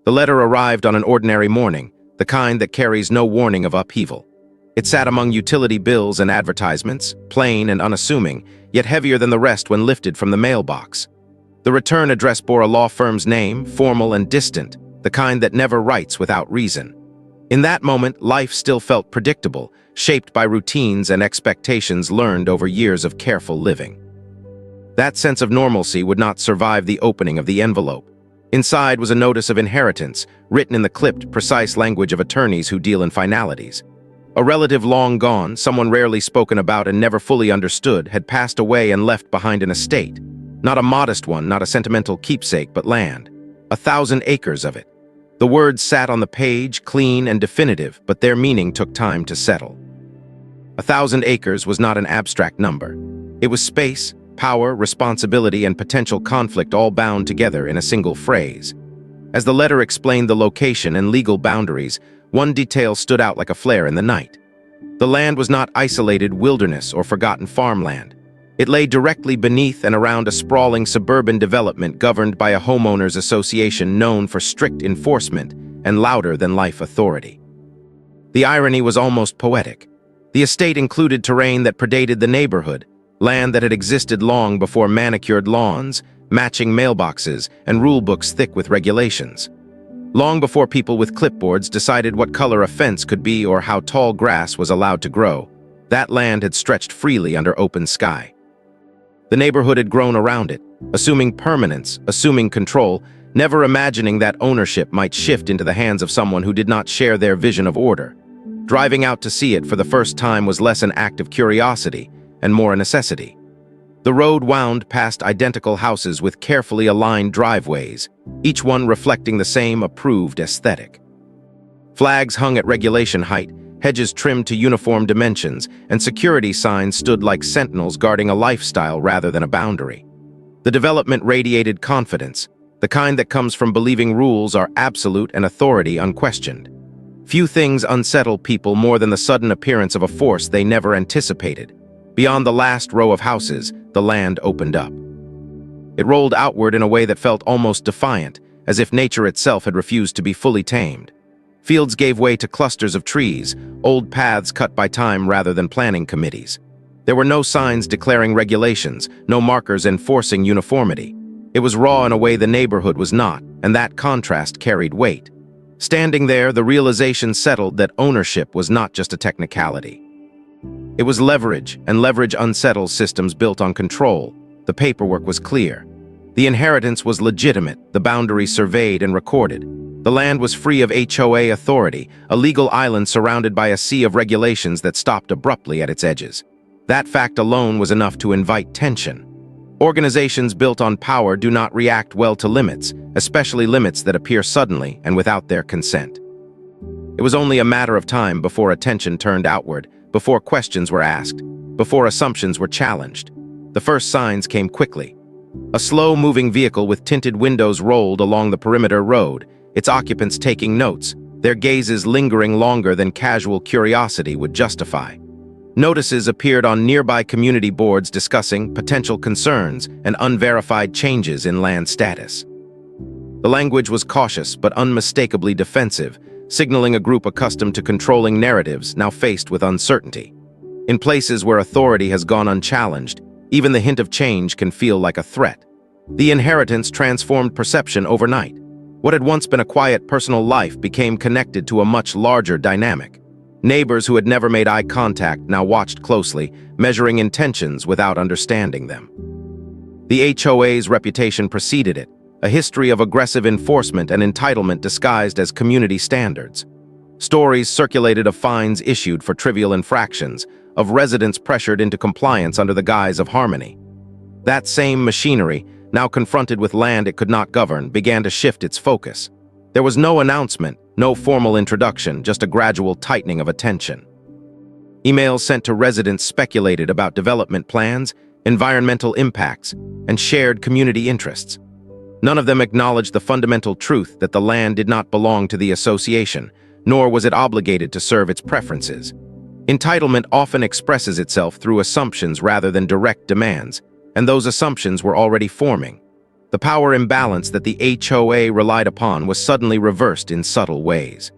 The letter arrived on an ordinary morning, the kind that carries no warning of upheaval. It sat among utility bills and advertisements, plain and unassuming, yet heavier than the rest when lifted from the mailbox. The return address bore a law firm's name, formal and distant, the kind that never writes without reason. In that moment, life still felt predictable, shaped by routines and expectations learned over years of careful living. That sense of normalcy would not survive the opening of the envelope. Inside was a notice of inheritance, written in the clipped, precise language of attorneys who deal in finalities. A relative long gone, someone rarely spoken about and never fully understood, had passed away and left behind an estate. Not a modest one, not a sentimental keepsake, but land. 1,000 acres of it. The words sat on the page, clean and definitive, but their meaning took time to settle. 1,000 acres was not an abstract number. It was space, power, responsibility, and potential conflict all bound together in a single phrase. As the letter explained the location and legal boundaries, one detail stood out like a flare in the night. The land was not isolated wilderness or forgotten farmland. It lay directly beneath and around a sprawling suburban development governed by a homeowners association known for strict enforcement and louder-than-life authority. The irony was almost poetic. The estate included terrain that predated the neighborhood, land that had existed long before manicured lawns, matching mailboxes, and rulebooks thick with regulations. Long before people with clipboards decided what color a fence could be or how tall grass was allowed to grow, that land had stretched freely under open sky. The neighborhood had grown around it, assuming permanence, assuming control, never imagining that ownership might shift into the hands of someone who did not share their vision of order. Driving out to see it for the first time was less an act of curiosity and more a necessity. The road wound past identical houses with carefully aligned driveways, each one reflecting the same approved aesthetic. Flags hung at regulation height, hedges trimmed to uniform dimensions, and security signs stood like sentinels guarding a lifestyle rather than a boundary. The development radiated confidence, the kind that comes from believing rules are absolute and authority unquestioned. Few things unsettle people more than the sudden appearance of a force they never anticipated. Beyond the last row of houses, the land opened up. It rolled outward in a way that felt almost defiant, as if nature itself had refused to be fully tamed. Fields gave way to clusters of trees, old paths cut by time rather than planning committees. There were no signs declaring regulations, no markers enforcing uniformity. It was raw in a way the neighborhood was not, and that contrast carried weight. Standing there, the realization settled that ownership was not just a technicality. It was leverage, and leverage unsettles systems built on control. The paperwork was clear. The inheritance was legitimate, the boundaries surveyed and recorded. The land was free of HOA authority, a legal island surrounded by a sea of regulations that stopped abruptly at its edges. That fact alone was enough to invite tension. Organizations built on power do not react well to limits, especially limits that appear suddenly and without their consent. It was only a matter of time before attention turned outward, before questions were asked, before assumptions were challenged. The first signs came quickly. A slow-moving vehicle with tinted windows rolled along the perimeter road, its occupants taking notes, their gazes lingering longer than casual curiosity would justify. Notices appeared on nearby community boards discussing potential concerns and unverified changes in land status. The language was cautious but unmistakably defensive, signaling a group accustomed to controlling narratives now faced with uncertainty. In places where authority has gone unchallenged, even the hint of change can feel like a threat. The inheritance transformed perception overnight. What had once been a quiet personal life became connected to a much larger dynamic. Neighbors who had never made eye contact now watched closely, measuring intentions without understanding them. The HOA's reputation preceded it, a history of aggressive enforcement and entitlement disguised as community standards. Stories circulated of fines issued for trivial infractions, of residents pressured into compliance under the guise of harmony. That same machinery, now confronted with land it could not govern, began to shift its focus. There was no announcement, no formal introduction, just a gradual tightening of attention. Emails sent to residents speculated about development plans, environmental impacts, and shared community interests. None of them acknowledged the fundamental truth that the land did not belong to the association, nor was it obligated to serve its preferences. Entitlement often expresses itself through assumptions rather than direct demands, and those assumptions were already forming. The power imbalance that the HOA relied upon was suddenly reversed in subtle ways.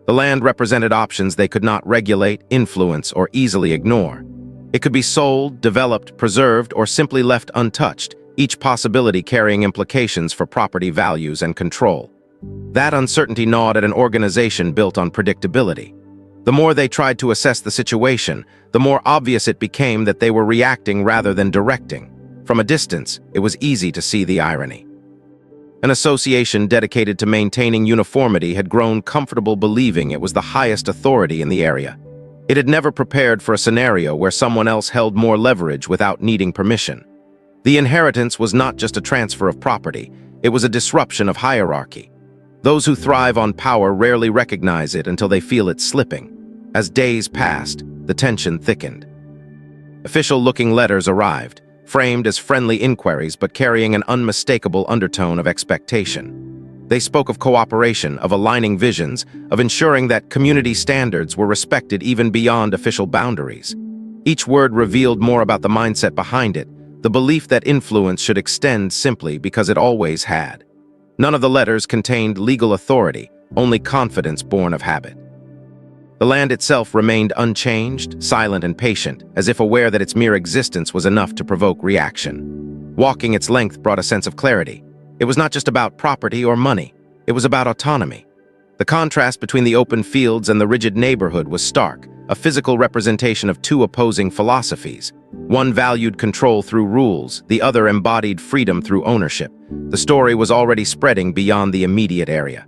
The land represented options they could not regulate, influence, or easily ignore. It could be sold, developed, preserved, or simply left untouched, each possibility carrying implications for property values and control. That uncertainty gnawed at an organization built on predictability. The more they tried to assess the situation, the more obvious it became that they were reacting rather than directing. From a distance, it was easy to see the irony. An association dedicated to maintaining uniformity had grown comfortable believing it was the highest authority in the area. It had never prepared for a scenario where someone else held more leverage without needing permission. The inheritance was not just a transfer of property, it was a disruption of hierarchy. Those who thrive on power rarely recognize it until they feel it slipping. As days passed, the tension thickened. Official-looking letters arrived, framed as friendly inquiries but carrying an unmistakable undertone of expectation. They spoke of cooperation, of aligning visions, of ensuring that community standards were respected even beyond official boundaries. Each word revealed more about the mindset behind it, the belief that influence should extend simply because it always had. None of the letters contained legal authority, only confidence born of habit. The land itself remained unchanged, silent and patient, as if aware that its mere existence was enough to provoke reaction. Walking its length brought a sense of clarity. It was not just about property or money, it was about autonomy. The contrast between the open fields and the rigid neighborhood was stark, a physical representation of two opposing philosophies. One valued control through rules, the other embodied freedom through ownership. The story was already spreading beyond the immediate area.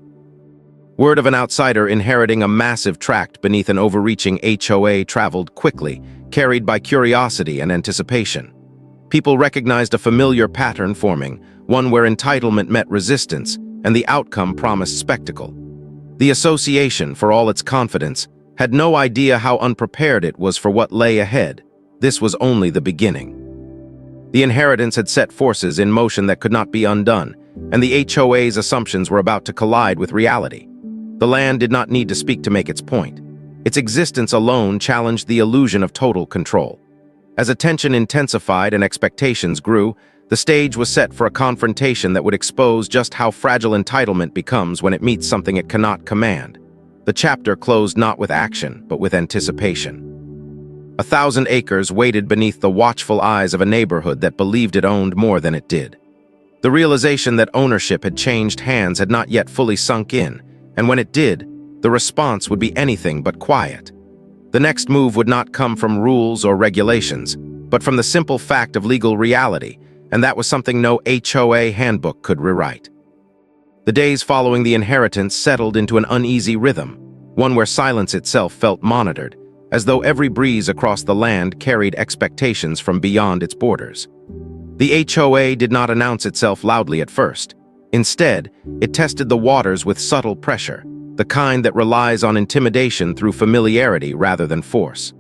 Word of an outsider inheriting a massive tract beneath an overreaching HOA traveled quickly, carried by curiosity and anticipation. People recognized a familiar pattern forming, one where entitlement met resistance, and the outcome promised spectacle. The association, for all its confidence, had no idea how unprepared it was for what lay ahead. This was only the beginning. The inheritance had set forces in motion that could not be undone, and the HOA's assumptions were about to collide with reality. The land did not need to speak to make its point. Its existence alone challenged the illusion of total control. As attention intensified and expectations grew, the stage was set for a confrontation that would expose just how fragile entitlement becomes when it meets something it cannot command. The chapter closed not with action, but with anticipation. 1,000 acres waited beneath the watchful eyes of a neighborhood that believed it owned more than it did. The realization that ownership had changed hands had not yet fully sunk in, and when it did, the response would be anything but quiet. The next move would not come from rules or regulations, but from the simple fact of legal reality, and that was something no HOA handbook could rewrite. The days following the inheritance settled into an uneasy rhythm, one where silence itself felt monitored, as though every breeze across the land carried expectations from beyond its borders. The HOA did not announce itself loudly at first. Instead, it tested the waters with subtle pressure, the kind that relies on intimidation through familiarity rather than force.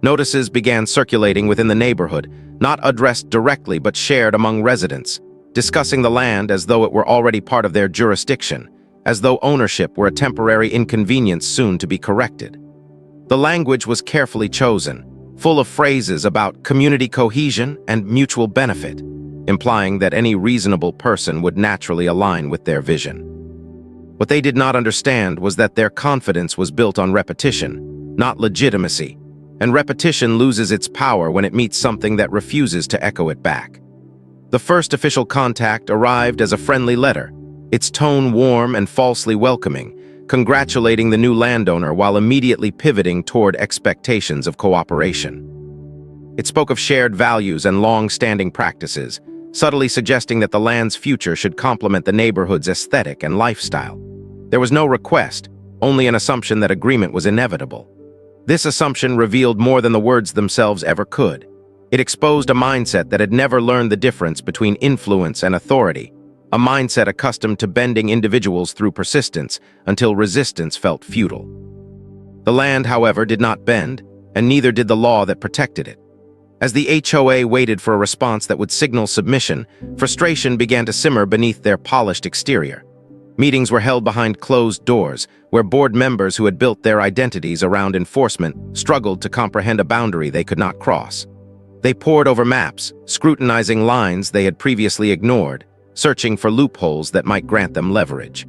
Notices began circulating within the neighborhood, not addressed directly but shared among residents, discussing the land as though it were already part of their jurisdiction, as though ownership were a temporary inconvenience soon to be corrected. The language was carefully chosen, full of phrases about community cohesion and mutual benefit, implying that any reasonable person would naturally align with their vision. What they did not understand was that their confidence was built on repetition, not legitimacy, and repetition loses its power when it meets something that refuses to echo it back. The first official contact arrived as a friendly letter, its tone warm and falsely welcoming, congratulating the new landowner while immediately pivoting toward expectations of cooperation. It spoke of shared values and long-standing practices, subtly suggesting that the land's future should complement the neighborhood's aesthetic and lifestyle. There was no request, only an assumption that agreement was inevitable. This assumption revealed more than the words themselves ever could. It exposed a mindset that had never learned the difference between influence and authority, a mindset accustomed to bending individuals through persistence until resistance felt futile. The land, however, did not bend, and neither did the law that protected it. As the HOA waited for a response that would signal submission, frustration began to simmer beneath their polished exterior. Meetings were held behind closed doors, where board members who had built their identities around enforcement struggled to comprehend a boundary they could not cross. They pored over maps, scrutinizing lines they had previously ignored, searching for loopholes that might grant them leverage.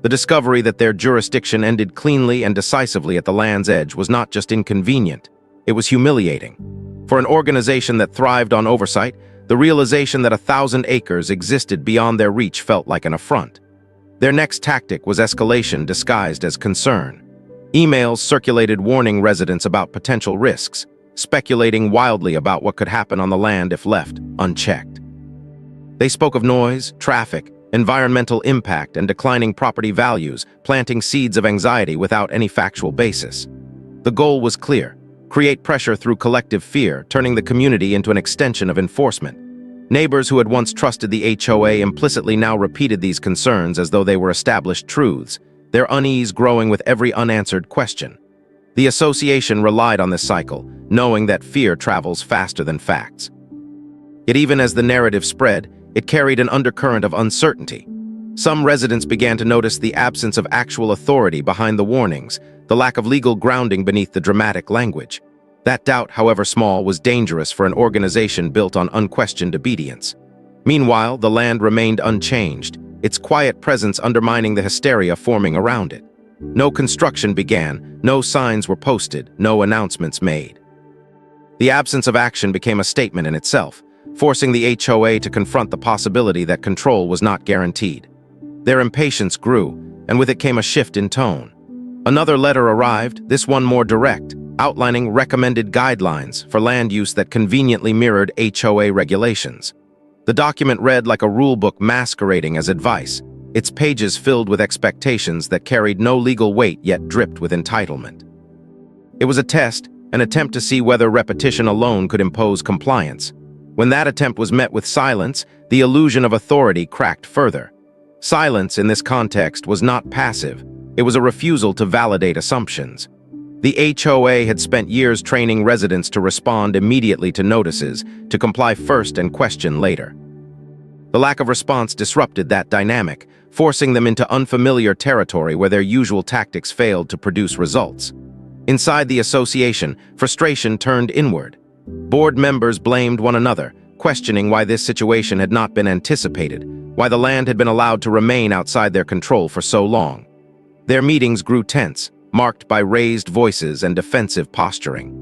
The discovery that their jurisdiction ended cleanly and decisively at the land's edge was not just inconvenient, it was humiliating. For an organization that thrived on oversight, the realization that 1,000 acres existed beyond their reach felt like an affront. Their next tactic was escalation disguised as concern. Emails circulated warning residents about potential risks, speculating wildly about what could happen on the land if left unchecked. They spoke of noise, traffic, environmental impact, and declining property values, planting seeds of anxiety without any factual basis. The goal was clear: create pressure through collective fear, turning the community into an extension of enforcement. Neighbors who had once trusted the HOA implicitly now repeated these concerns as though they were established truths, their unease growing with every unanswered question. The association relied on this cycle, knowing that fear travels faster than facts. Yet even as the narrative spread, it carried an undercurrent of uncertainty. Some residents began to notice the absence of actual authority behind the warnings, the lack of legal grounding beneath the dramatic language. That doubt, however small, was dangerous for an organization built on unquestioned obedience. Meanwhile, the land remained unchanged, its quiet presence undermining the hysteria forming around it. No construction began, no signs were posted, no announcements made. The absence of action became a statement in itself, forcing the HOA to confront the possibility that control was not guaranteed. Their impatience grew, and with it came a shift in tone. Another letter arrived, this one more direct, outlining recommended guidelines for land use that conveniently mirrored HOA regulations. The document read like a rulebook masquerading as advice, its pages filled with expectations that carried no legal weight yet dripped with entitlement. It was a test, an attempt to see whether repetition alone could impose compliance. When that attempt was met with silence, the illusion of authority cracked further. Silence in this context was not passive, it was a refusal to validate assumptions. The HOA had spent years training residents to respond immediately to notices, to comply first and question later. The lack of response disrupted that dynamic, forcing them into unfamiliar territory where their usual tactics failed to produce results. Inside the association, frustration turned inward. Board members blamed one another, questioning why this situation had not been anticipated, why the land had been allowed to remain outside their control for so long. Their meetings grew tense, marked by raised voices and defensive posturing.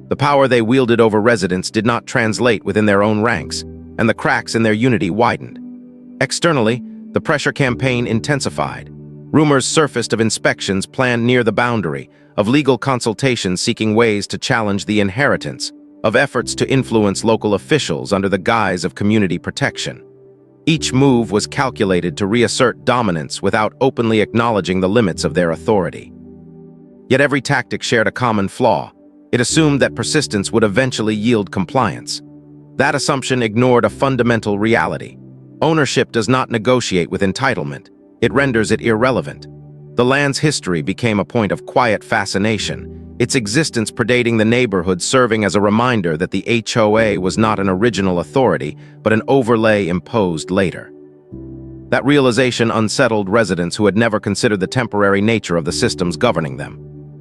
The power they wielded over residents did not translate within their own ranks, and the cracks in their unity widened. Externally, the pressure campaign intensified. Rumors surfaced of inspections planned near the boundary, of legal consultations seeking ways to challenge the inheritance, of efforts to influence local officials under the guise of community protection. Each move was calculated to reassert dominance without openly acknowledging the limits of their authority. Yet every tactic shared a common flaw. It assumed that persistence would eventually yield compliance. That assumption ignored a fundamental reality. Ownership does not negotiate with entitlement. It renders it irrelevant. The land's history became a point of quiet fascination, its existence predating the neighborhood serving as a reminder that the HOA was not an original authority, but an overlay imposed later. That realization unsettled residents who had never considered the temporary nature of the systems governing them.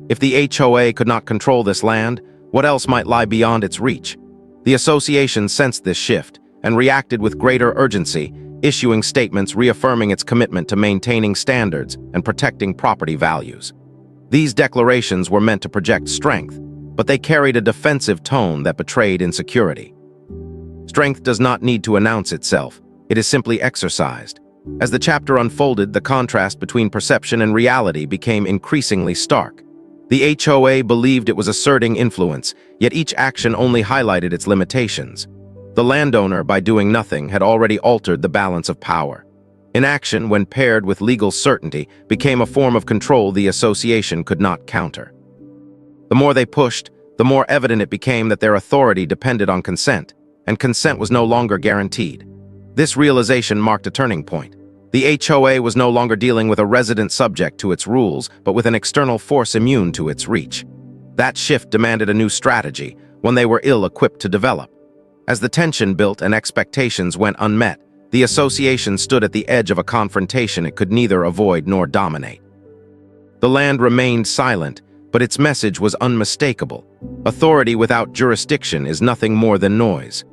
If the HOA could not control this land, what else might lie beyond its reach? The association sensed this shift and reacted with greater urgency, issuing statements reaffirming its commitment to maintaining standards and protecting property values. These declarations were meant to project strength, but they carried a defensive tone that betrayed insecurity. Strength does not need to announce itself, it is simply exercised. As the chapter unfolded, the contrast between perception and reality became increasingly stark. The HOA believed it was asserting influence, yet each action only highlighted its limitations. The landowner, by doing nothing, had already altered the balance of power. Inaction, when paired with legal certainty, became a form of control the association could not counter. The more they pushed, the more evident it became that their authority depended on consent, and consent was no longer guaranteed. This realization marked a turning point. The HOA was no longer dealing with a resident subject to its rules, but with an external force immune to its reach. That shift demanded a new strategy, one they were ill-equipped to develop. As the tension built and expectations went unmet, the association stood at the edge of a confrontation it could neither avoid nor dominate. The land remained silent, but its message was unmistakable. Authority without jurisdiction is nothing more than noise.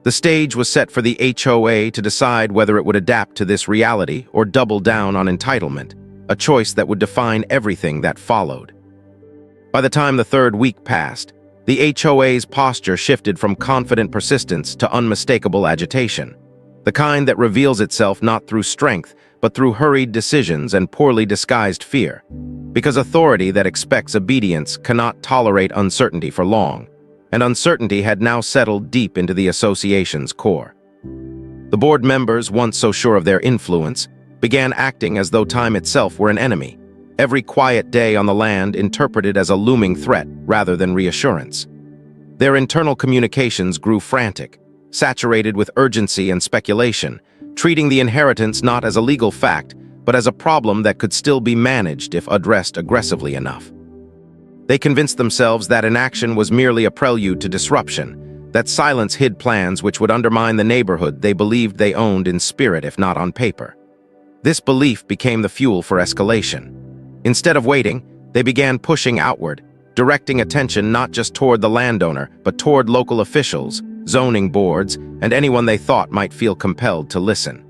The stage was set for the HOA to decide whether it would adapt to this reality or double down on entitlement, a choice that would define everything that followed. By the time the third week passed, the HOA's posture shifted from confident persistence to unmistakable agitation, the kind that reveals itself not through strength, but through hurried decisions and poorly disguised fear. Because authority that expects obedience cannot tolerate uncertainty for long, and uncertainty had now settled deep into the association's core. The board members, once so sure of their influence, began acting as though time itself were an enemy, every quiet day on the land interpreted as a looming threat rather than reassurance. Their internal communications grew frantic, saturated with urgency and speculation, treating the inheritance not as a legal fact, but as a problem that could still be managed if addressed aggressively enough. They convinced themselves that inaction was merely a prelude to disruption, that silence hid plans which would undermine the neighborhood they believed they owned in spirit if not on paper. This belief became the fuel for escalation. Instead of waiting, they began pushing outward, directing attention not just toward the landowner, but toward local officials, zoning boards, and anyone they thought might feel compelled to listen.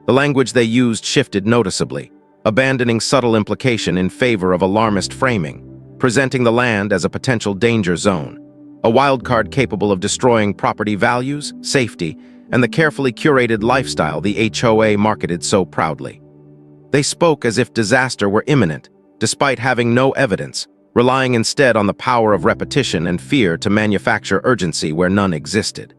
The language they used shifted noticeably, abandoning subtle implication in favor of alarmist framing, presenting the land as a potential danger zone, a wildcard capable of destroying property values, safety, and the carefully curated lifestyle the HOA marketed so proudly. They spoke as if disaster were imminent, despite having no evidence, relying instead on the power of repetition and fear to manufacture urgency where none existed.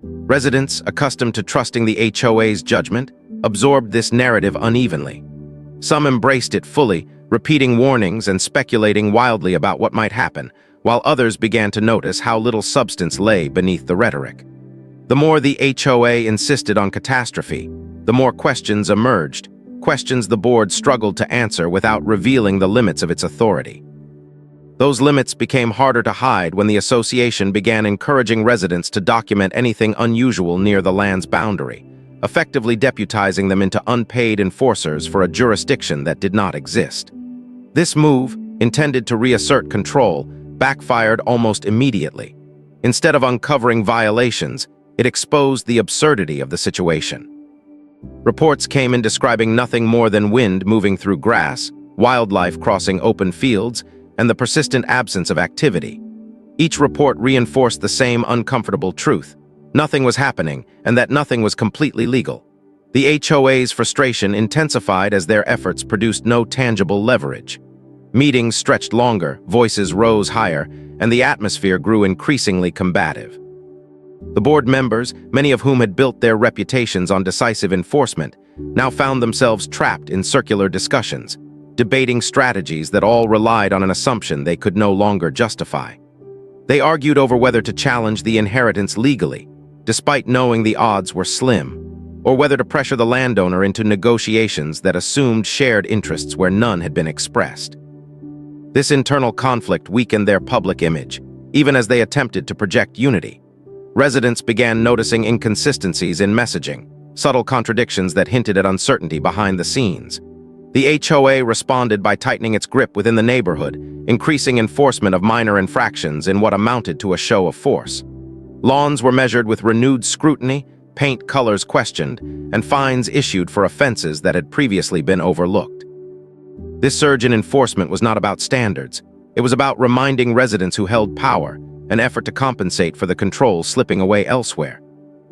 Residents, accustomed to trusting the HOA's judgment, absorbed this narrative unevenly. Some embraced it fully, repeating warnings and speculating wildly about what might happen, while others began to notice how little substance lay beneath the rhetoric. The more the HOA insisted on catastrophe, the more questions emerged, questions the board struggled to answer without revealing the limits of its authority. Those limits became harder to hide when the association began encouraging residents to document anything unusual near the land's boundary, effectively deputizing them into unpaid enforcers for a jurisdiction that did not exist. This move, intended to reassert control, backfired almost immediately. Instead of uncovering violations, it exposed the absurdity of the situation. Reports came in describing nothing more than wind moving through grass, wildlife crossing open fields, and the persistent absence of activity. Each report reinforced the same uncomfortable truth. Nothing was happening, and that nothing was completely legal. The HOA's frustration intensified as their efforts produced no tangible leverage. Meetings stretched longer, voices rose higher, and the atmosphere grew increasingly combative. The board members, many of whom had built their reputations on decisive enforcement, now found themselves trapped in circular discussions, debating strategies that all relied on an assumption they could no longer justify. They argued over whether to challenge the inheritance legally, despite knowing the odds were slim, or whether to pressure the landowner into negotiations that assumed shared interests where none had been expressed. This internal conflict weakened their public image, even as they attempted to project unity. Residents began noticing inconsistencies in messaging, subtle contradictions that hinted at uncertainty behind the scenes. The HOA responded by tightening its grip within the neighborhood, increasing enforcement of minor infractions in what amounted to a show of force. Lawns were measured with renewed scrutiny, paint colors questioned, and fines issued for offenses that had previously been overlooked. This surge in enforcement was not about standards. It was about reminding residents who held power, an effort to compensate for the control slipping away elsewhere.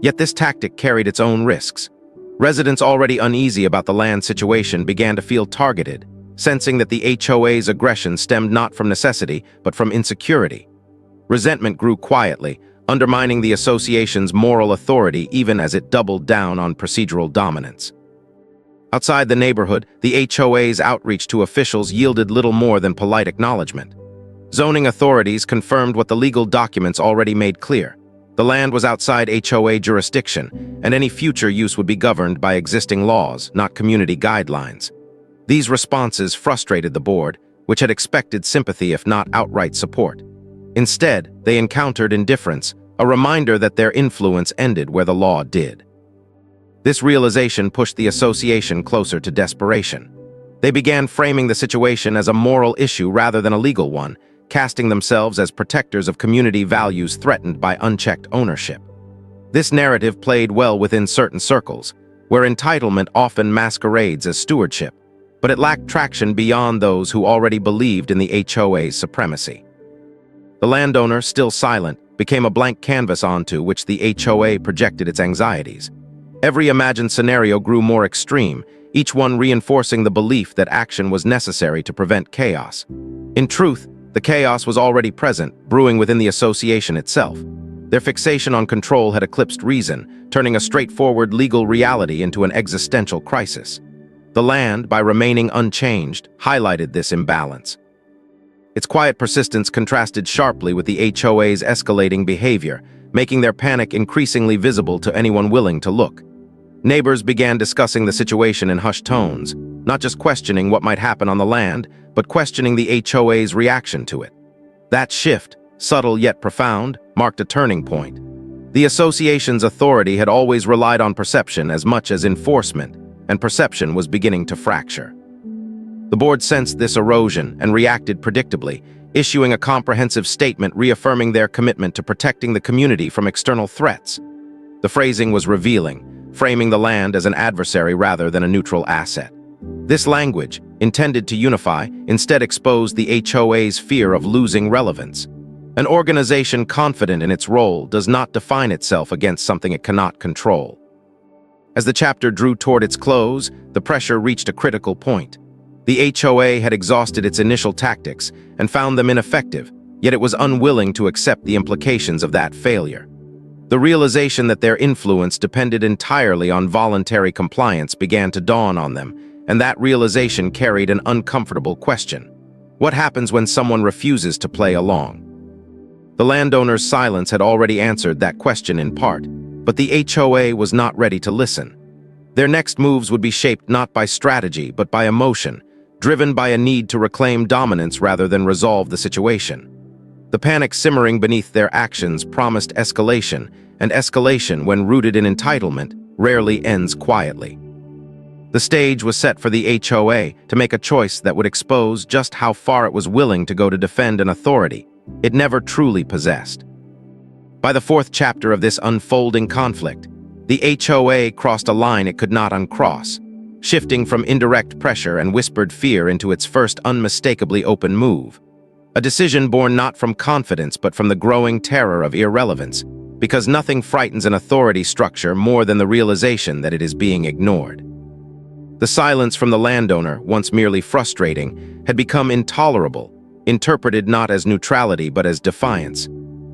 Yet this tactic carried its own risks. Residents already uneasy about the land situation began to feel targeted, sensing that the HOA's aggression stemmed not from necessity, but from insecurity. Resentment grew quietly, undermining the association's moral authority even as it doubled down on procedural dominance. Outside the neighborhood, the HOA's outreach to officials yielded little more than polite acknowledgement. Zoning authorities confirmed what the legal documents already made clear. The land was outside HOA jurisdiction, and any future use would be governed by existing laws, not community guidelines. These responses frustrated the board, which had expected sympathy if not outright support. Instead, they encountered indifference, a reminder that their influence ended where the law did. This realization pushed the association closer to desperation. They began framing the situation as a moral issue rather than a legal one, casting themselves as protectors of community values threatened by unchecked ownership. This narrative played well within certain circles, where entitlement often masquerades as stewardship, but it lacked traction beyond those who already believed in the HOA's supremacy. The landowner, still silent, became a blank canvas onto which the HOA projected its anxieties. Every imagined scenario grew more extreme, each one reinforcing the belief that action was necessary to prevent chaos. In truth, the chaos was already present, brewing within the association itself. Their fixation on control had eclipsed reason, turning a straightforward legal reality into an existential crisis. The land, by remaining unchanged, highlighted this imbalance. Its quiet persistence contrasted sharply with the HOA's escalating behavior, making their panic increasingly visible to anyone willing to look. Neighbors began discussing the situation in hushed tones, not just questioning what might happen on the land, but questioning the HOA's reaction to it. That shift, subtle yet profound, marked a turning point. The association's authority had always relied on perception as much as enforcement, and perception was beginning to fracture. The board sensed this erosion and reacted predictably, issuing a comprehensive statement reaffirming their commitment to protecting the community from external threats. The phrasing was revealing, framing the land as an adversary rather than a neutral asset. This language, intended to unify, instead exposed the HOA's fear of losing relevance. An organization confident in its role does not define itself against something it cannot control. As the chapter drew toward its close, the pressure reached a critical point. The HOA had exhausted its initial tactics and found them ineffective, yet it was unwilling to accept the implications of that failure. The realization that their influence depended entirely on voluntary compliance began to dawn on them, and that realization carried an uncomfortable question. What happens when someone refuses to play along? The landowner's silence had already answered that question in part, but the HOA was not ready to listen. Their next moves would be shaped not by strategy but by emotion, driven by a need to reclaim dominance rather than resolve the situation. The panic simmering beneath their actions promised escalation, and escalation, when rooted in entitlement, rarely ends quietly. The stage was set for the HOA to make a choice that would expose just how far it was willing to go to defend an authority it never truly possessed. By the fourth chapter of this unfolding conflict, the HOA crossed a line it could not uncross, shifting from indirect pressure and whispered fear into its first unmistakably open move. A decision born not from confidence but from the growing terror of irrelevance, because nothing frightens an authority structure more than the realization that it is being ignored. The silence from the landowner, once merely frustrating, had become intolerable, interpreted not as neutrality but as defiance.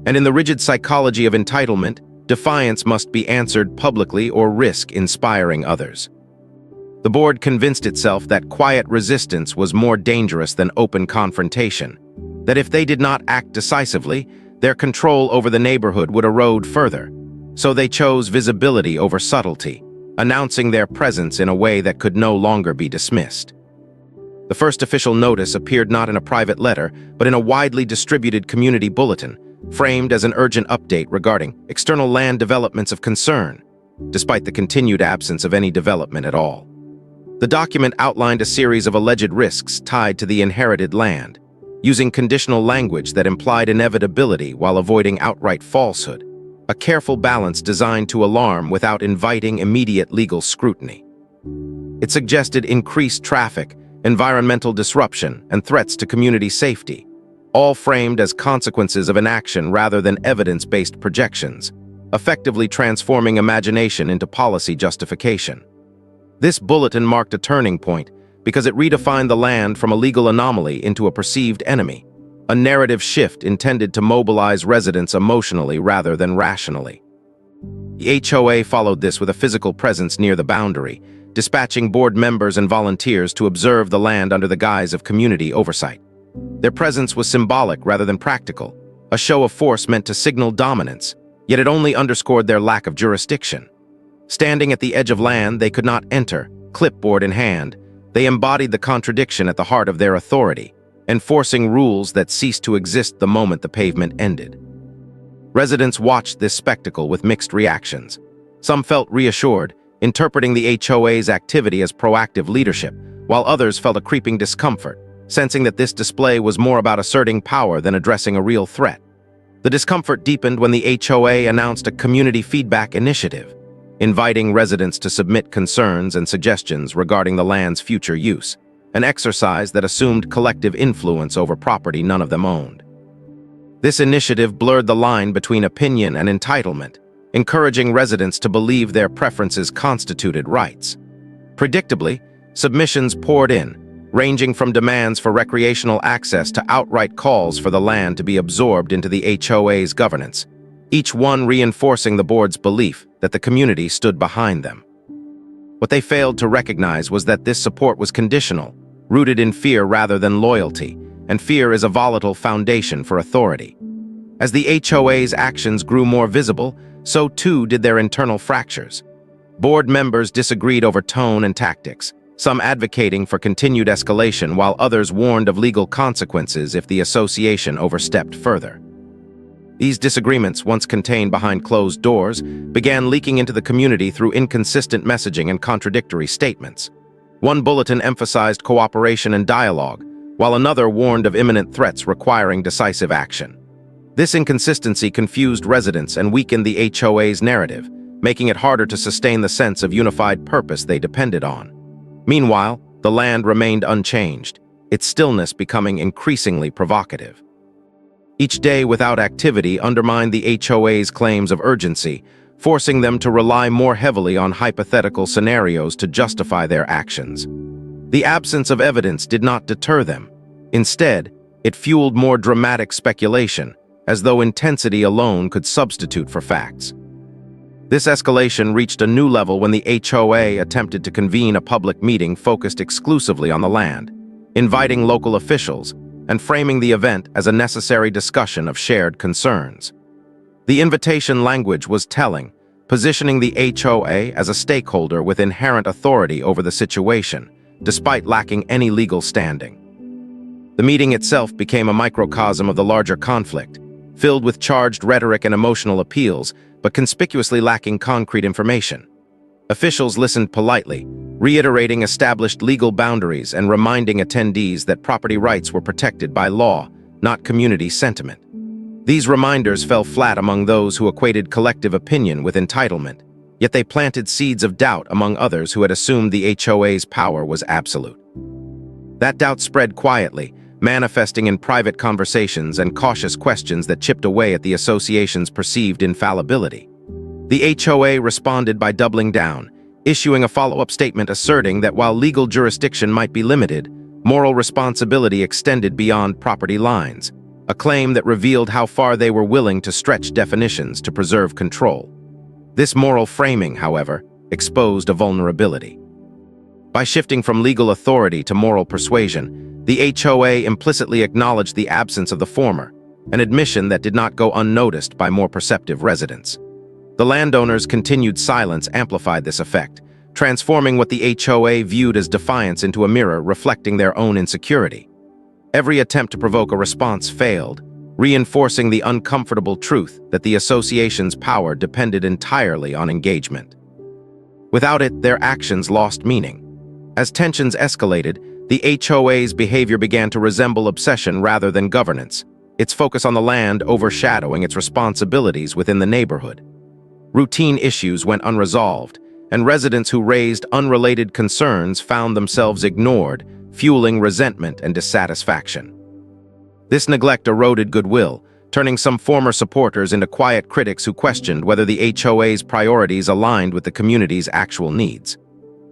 And in the rigid psychology of entitlement, defiance must be answered publicly or risk inspiring others. The board convinced itself that quiet resistance was more dangerous than open confrontation, that if they did not act decisively, their control over the neighborhood would erode further. So they chose visibility over subtlety, announcing their presence in a way that could no longer be dismissed. The first official notice appeared not in a private letter, but in a widely distributed community bulletin, framed as an urgent update regarding external land developments of concern, despite the continued absence of any development at all. The document outlined a series of alleged risks tied to the inherited land, using conditional language that implied inevitability while avoiding outright falsehood, a careful balance designed to alarm without inviting immediate legal scrutiny. It suggested increased traffic, environmental disruption, and threats to community safety, all framed as consequences of inaction rather than evidence-based projections, effectively transforming imagination into policy justification. This bulletin marked a turning point because it redefined the land from a legal anomaly into a perceived enemy, a narrative shift intended to mobilize residents emotionally rather than rationally. The HOA followed this with a physical presence near the boundary, dispatching board members and volunteers to observe the land under the guise of community oversight. Their presence was symbolic rather than practical, a show of force meant to signal dominance, yet it only underscored their lack of jurisdiction. Standing at the edge of land they could not enter, clipboard in hand, they embodied the contradiction at the heart of their authority, enforcing rules that ceased to exist the moment the pavement ended. Residents watched this spectacle with mixed reactions. Some felt reassured, interpreting the HOA's activity as proactive leadership, while others felt a creeping discomfort, sensing that this display was more about asserting power than addressing a real threat. The discomfort deepened when the HOA announced a community feedback initiative, inviting residents to submit concerns and suggestions regarding the land's future use, an exercise that assumed collective influence over property none of them owned. This initiative blurred the line between opinion and entitlement, encouraging residents to believe their preferences constituted rights. Predictably, submissions poured in, ranging from demands for recreational access to outright calls for the land to be absorbed into the HOA's governance, each one reinforcing the board's belief that the community stood behind them. What they failed to recognize was that this support was conditional, rooted in fear rather than loyalty, and fear is a volatile foundation for authority. As the HOA's actions grew more visible, so too did their internal fractures. Board members disagreed over tone and tactics, some advocating for continued escalation while others warned of legal consequences if the association overstepped further. These disagreements, once contained behind closed doors, began leaking into the community through inconsistent messaging and contradictory statements. One bulletin emphasized cooperation and dialogue, while another warned of imminent threats requiring decisive action. This inconsistency confused residents and weakened the HOA's narrative, making it harder to sustain the sense of unified purpose they depended on. Meanwhile, the land remained unchanged, its stillness becoming increasingly provocative. Each day without activity undermined the HOA's claims of urgency, forcing them to rely more heavily on hypothetical scenarios to justify their actions. The absence of evidence did not deter them. Instead, it fueled more dramatic speculation, as though intensity alone could substitute for facts. This escalation reached a new level when the HOA attempted to convene a public meeting focused exclusively on the land, inviting local officials and framing the event as a necessary discussion of shared concerns. The invitation language was telling, positioning the HOA as a stakeholder with inherent authority over the situation, despite lacking any legal standing. The meeting itself became a microcosm of the larger conflict, filled with charged rhetoric and emotional appeals, but conspicuously lacking concrete information. Officials listened politely, reiterating established legal boundaries and reminding attendees that property rights were protected by law, not community sentiment. These reminders fell flat among those who equated collective opinion with entitlement, yet they planted seeds of doubt among others who had assumed the HOA's power was absolute. That doubt spread quietly, manifesting in private conversations and cautious questions that chipped away at the association's perceived infallibility. The HOA responded by doubling down, issuing a follow-up statement asserting that while legal jurisdiction might be limited, moral responsibility extended beyond property lines, a claim that revealed how far they were willing to stretch definitions to preserve control. This moral framing, however, exposed a vulnerability. By shifting from legal authority to moral persuasion, the HOA implicitly acknowledged the absence of the former, an admission that did not go unnoticed by more perceptive residents. The landowner's continued silence amplified this effect, transforming what the HOA viewed as defiance into a mirror reflecting their own insecurity. Every attempt to provoke a response failed, reinforcing the uncomfortable truth that the association's power depended entirely on engagement. Without it, their actions lost meaning. As tensions escalated, the HOA's behavior began to resemble obsession rather than governance, its focus on the land overshadowing its responsibilities within the neighborhood. Routine issues went unresolved, and residents who raised unrelated concerns found themselves ignored, fueling resentment and dissatisfaction. This neglect eroded goodwill, turning some former supporters into quiet critics who questioned whether the HOA's priorities aligned with the community's actual needs.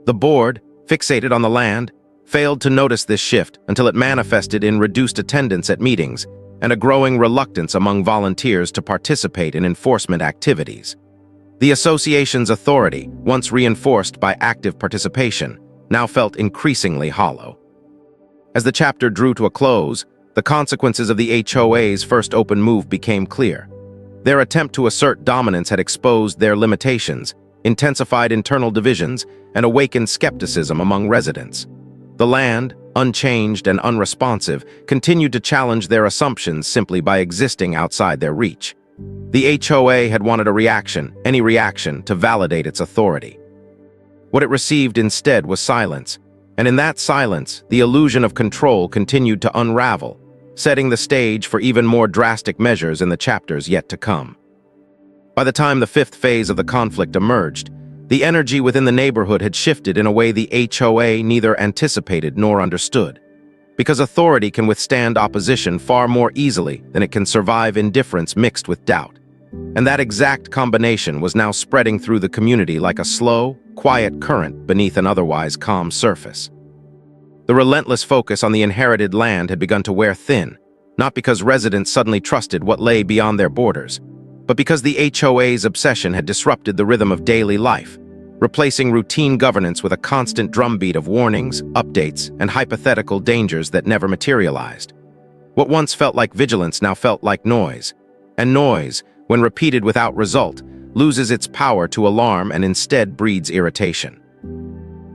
The board, fixated on the land, failed to notice this shift until it manifested in reduced attendance at meetings and a growing reluctance among volunteers to participate in enforcement activities. The association's authority, once reinforced by active participation, now felt increasingly hollow. As the chapter drew to a close, the consequences of the HOA's first open move became clear. Their attempt to assert dominance had exposed their limitations, intensified internal divisions, and awakened skepticism among residents. The land, unchanged and unresponsive, continued to challenge their assumptions simply by existing outside their reach. The HOA had wanted a reaction, any reaction, to validate its authority. What it received instead was silence, And in that silence, the illusion of control continued to unravel, setting the stage for even more drastic measures in the chapters yet to come. By the time the fifth phase of the conflict emerged, the energy within the neighborhood had shifted in a way the HOA neither anticipated nor understood. Because authority can withstand opposition far more easily than it can survive indifference mixed with doubt. And that exact combination was now spreading through the community like a slow, quiet current beneath an otherwise calm surface. The relentless focus on the inherited land had begun to wear thin, not because residents suddenly trusted what lay beyond their borders, but because the HOA's obsession had disrupted the rhythm of daily life, replacing routine governance with a constant drumbeat of warnings, updates, and hypothetical dangers that never materialized. What once felt like vigilance now felt like noise, and noise, when repeated without result, loses its power to alarm and instead breeds irritation.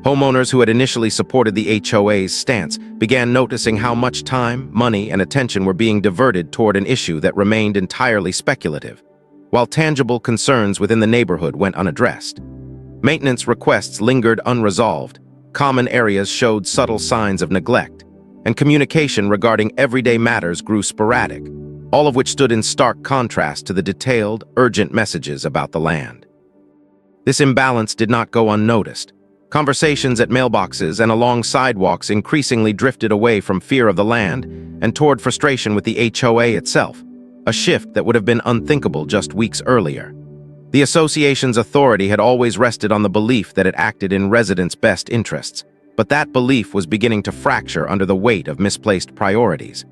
Homeowners who had initially supported the HOA's stance began noticing how much time, money, and attention were being diverted toward an issue that remained entirely speculative, while tangible concerns within the neighborhood went unaddressed. Maintenance requests lingered unresolved, common areas showed subtle signs of neglect, and communication regarding everyday matters grew sporadic, all of which stood in stark contrast to the detailed, urgent messages about the land. This imbalance did not go unnoticed. Conversations at mailboxes and along sidewalks increasingly drifted away from fear of the land and toward frustration with the HOA itself, a shift that would have been unthinkable just weeks earlier. The association's authority had always rested on the belief that it acted in residents' best interests, but that belief was beginning to fracture under the weight of misplaced priorities.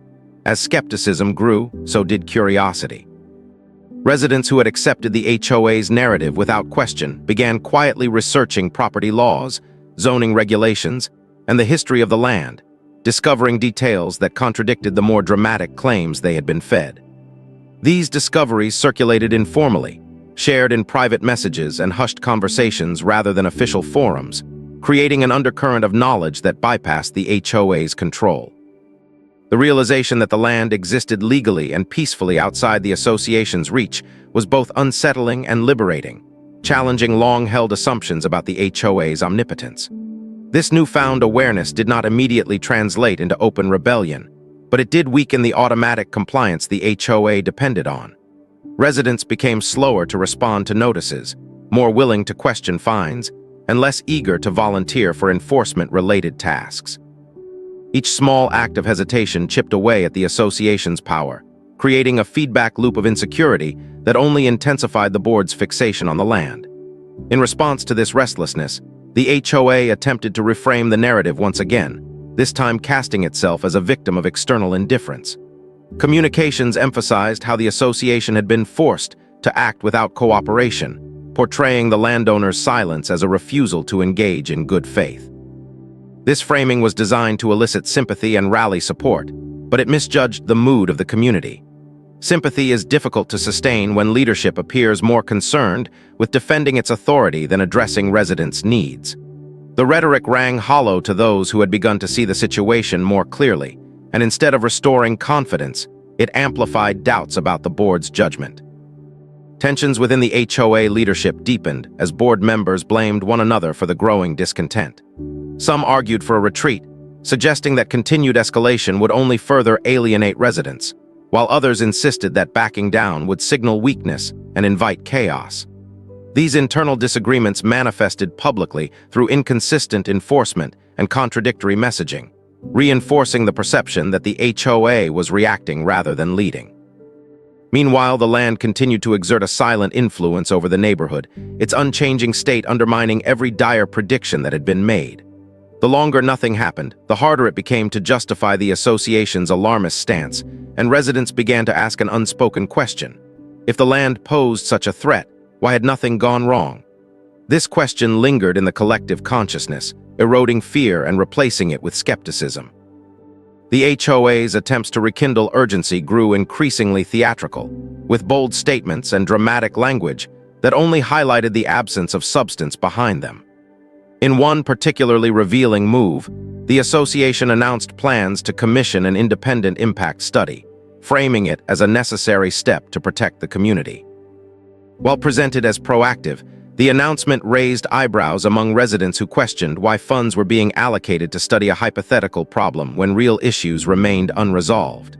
As skepticism grew, so did curiosity. Residents who had accepted the HOA's narrative without question began quietly researching property laws, zoning regulations, and the history of the land, discovering details that contradicted the more dramatic claims they had been fed. These discoveries circulated informally, shared in private messages and hushed conversations rather than official forums, creating an undercurrent of knowledge that bypassed the HOA's control. The realization that the land existed legally and peacefully outside the association's reach was both unsettling and liberating, challenging long-held assumptions about the HOA's omnipotence. This newfound awareness did not immediately translate into open rebellion, but it did weaken the automatic compliance the HOA depended on. Residents became slower to respond to notices, more willing to question fines, and less eager to volunteer for enforcement-related tasks. Each small act of hesitation chipped away at the association's power, creating a feedback loop of insecurity that only intensified the board's fixation on the land. In response to this restlessness, the HOA attempted to reframe the narrative once again, this time casting itself as a victim of external indifference. Communications emphasized how the association had been forced to act without cooperation, portraying the landowner's silence as a refusal to engage in good faith. This framing was designed to elicit sympathy and rally support, but it misjudged the mood of the community. Sympathy is difficult to sustain when leadership appears more concerned with defending its authority than addressing residents' needs. The rhetoric rang hollow to those who had begun to see the situation more clearly, and instead of restoring confidence, it amplified doubts about the board's judgment. Tensions within the HOA leadership deepened as board members blamed one another for the growing discontent. Some argued for a retreat, suggesting that continued escalation would only further alienate residents, while others insisted that backing down would signal weakness and invite chaos. These internal disagreements manifested publicly through inconsistent enforcement and contradictory messaging, reinforcing the perception that the HOA was reacting rather than leading. Meanwhile, the land continued to exert a silent influence over the neighborhood, its unchanging state undermining every dire prediction that had been made. The longer nothing happened, the harder it became to justify the association's alarmist stance, and residents began to ask an unspoken question. If the land posed such a threat, why had nothing gone wrong? This question lingered in the collective consciousness, eroding fear and replacing it with skepticism. The HOA's attempts to rekindle urgency grew increasingly theatrical, with bold statements and dramatic language that only highlighted the absence of substance behind them. In one particularly revealing move, the association announced plans to commission an independent impact study, framing it as a necessary step to protect the community. While presented as proactive, The announcement raised eyebrows among residents who questioned why funds were being allocated to study a hypothetical problem when real issues remained unresolved.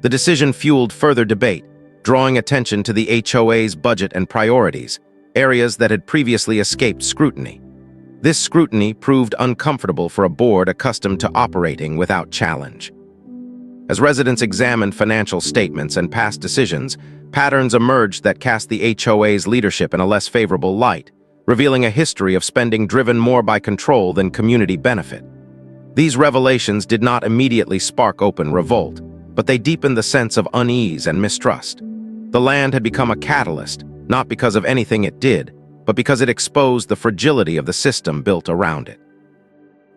The decision fueled further debate, drawing attention to the HOA's budget and priorities, areas that had previously escaped scrutiny. This scrutiny proved uncomfortable for a board accustomed to operating without challenge. As residents examined financial statements and past decisions, patterns emerged that cast the HOA's leadership in a less favorable light, revealing a history of spending driven more by control than community benefit. These revelations did not immediately spark open revolt, but they deepened the sense of unease and mistrust. The land had become a catalyst, not because of anything it did, but because it exposed the fragility of the system built around it.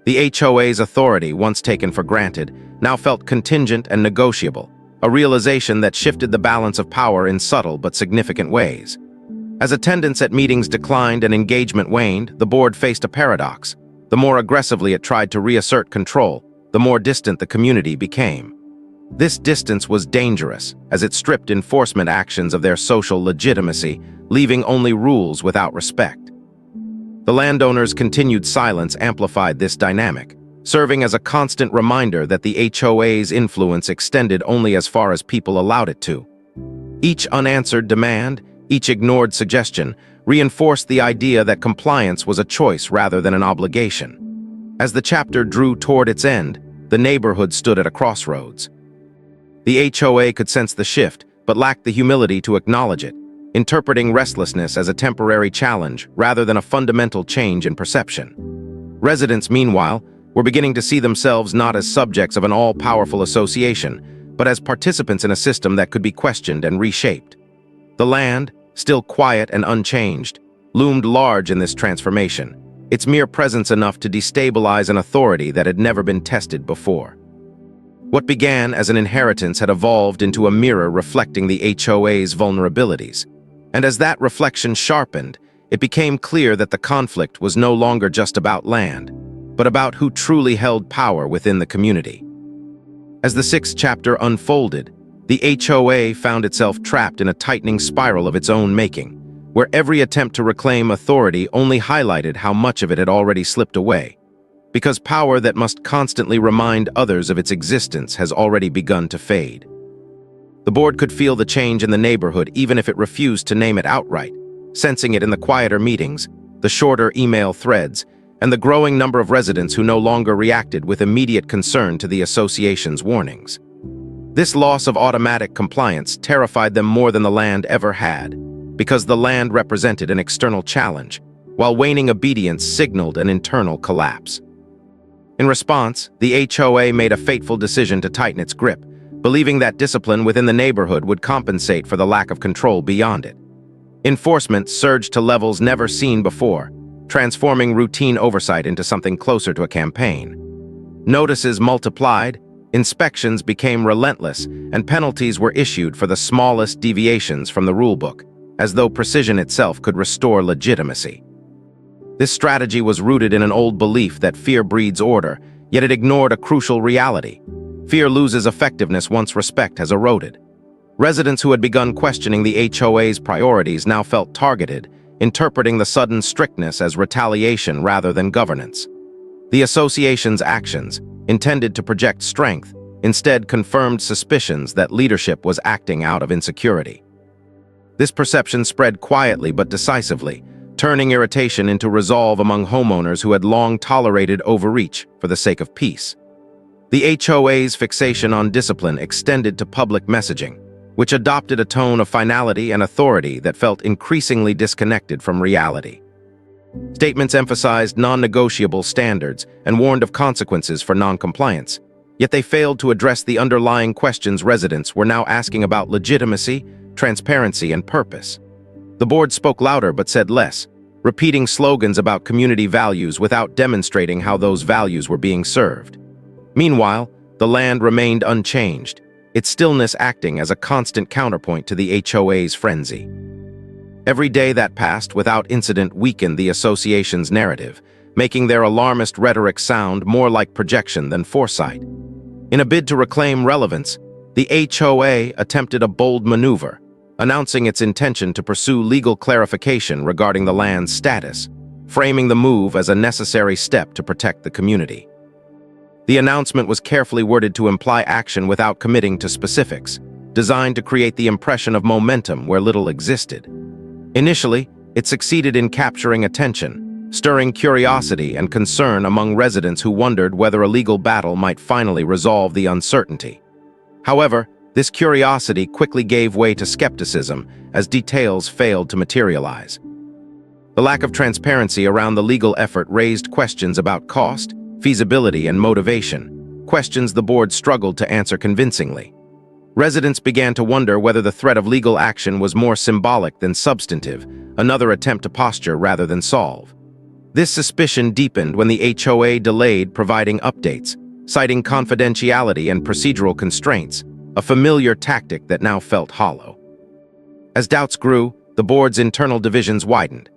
The HOA's authority, once taken for granted, now felt contingent and negotiable, a realization that shifted the balance of power in subtle but significant ways. As attendance at meetings declined and engagement waned, the board faced a paradox. The more aggressively it tried to reassert control, the more distant the community became. This distance was dangerous, as it stripped enforcement actions of their social legitimacy, leaving only rules without respect. The landowners' continued silence amplified this dynamic, serving as a constant reminder that the HOA's influence extended only as far as people allowed it to. Each unanswered demand, each ignored suggestion, reinforced the idea that compliance was a choice rather than an obligation. As the chapter drew toward its end, the neighborhood stood at a crossroads. The HOA could sense the shift, but lacked the humility to acknowledge it, interpreting restlessness as a temporary challenge rather than a fundamental change in perception. Residents, meanwhile, were beginning to see themselves not as subjects of an all-powerful association, but as participants in a system that could be questioned and reshaped. The land, still quiet and unchanged, loomed large in this transformation, its mere presence enough to destabilize an authority that had never been tested before. What began as an inheritance had evolved into a mirror reflecting the HOA's vulnerabilities. And as that reflection sharpened, it became clear that the conflict was no longer just about land, but about who truly held power within the community. As the sixth chapter unfolded, the HOA found itself trapped in a tightening spiral of its own making, where every attempt to reclaim authority only highlighted how much of it had already slipped away. Because power that must constantly remind others of its existence has already begun to fade. The board could feel the change in the neighborhood even if it refused to name it outright, sensing it in the quieter meetings, the shorter email threads, and the growing number of residents who no longer reacted with immediate concern to the association's warnings. This loss of automatic compliance terrified them more than the land ever had, because the land represented an external challenge, while waning obedience signaled an internal collapse. In response, the HOA made a fateful decision to tighten its grip, believing that discipline within the neighborhood would compensate for the lack of control beyond it. Enforcement surged to levels never seen before, transforming routine oversight into something closer to a campaign. Notices multiplied, inspections became relentless, and penalties were issued for the smallest deviations from the rulebook, as though precision itself could restore legitimacy. This strategy was rooted in an old belief that fear breeds order, yet it ignored a crucial reality. Fear loses effectiveness once respect has eroded. Residents who had begun questioning the HOA's priorities now felt targeted, interpreting the sudden strictness as retaliation rather than governance. The association's actions, intended to project strength, instead confirmed suspicions that leadership was acting out of insecurity. This perception spread quietly but decisively, turning irritation into resolve among homeowners who had long tolerated overreach for the sake of peace. The HOA's fixation on discipline extended to public messaging, which adopted a tone of finality and authority that felt increasingly disconnected from reality. Statements emphasized non-negotiable standards and warned of consequences for non-compliance, yet they failed to address the underlying questions residents were now asking about legitimacy, transparency, and purpose. The board spoke louder but said less, repeating slogans about community values without demonstrating how those values were being served. Meanwhile, the land remained unchanged, its stillness acting as a constant counterpoint to the HOA's frenzy. Every day that passed without incident weakened the association's narrative, making their alarmist rhetoric sound more like projection than foresight. In a bid to reclaim relevance, the HOA attempted a bold maneuver, announcing its intention to pursue legal clarification regarding the land's status, framing the move as a necessary step to protect the community. The announcement was carefully worded to imply action without committing to specifics, designed to create the impression of momentum where little existed. Initially, it succeeded in capturing attention, stirring curiosity and concern among residents who wondered whether a legal battle might finally resolve the uncertainty. However, this curiosity quickly gave way to skepticism as details failed to materialize. The lack of transparency around the legal effort raised questions about cost, feasibility, and motivation, questions the board struggled to answer convincingly. Residents began to wonder whether the threat of legal action was more symbolic than substantive, another attempt to posture rather than solve. This suspicion deepened when the HOA delayed providing updates, citing confidentiality and procedural constraints, a familiar tactic that now felt hollow. As doubts grew, the board's internal divisions widened.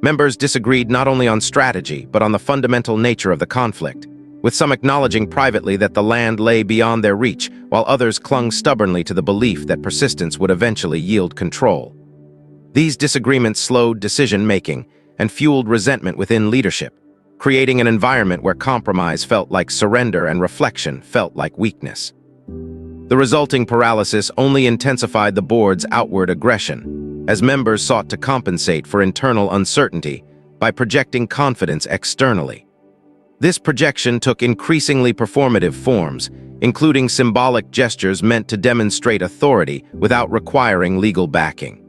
Members disagreed not only on strategy, but on the fundamental nature of the conflict, with some acknowledging privately that the land lay beyond their reach, while others clung stubbornly to the belief that persistence would eventually yield control. These disagreements slowed decision-making and fueled resentment within leadership, creating an environment where compromise felt like surrender and reflection felt like weakness. The resulting paralysis only intensified the board's outward aggression, as members sought to compensate for internal uncertainty by projecting confidence externally. This projection took increasingly performative forms, including symbolic gestures meant to demonstrate authority without requiring legal backing.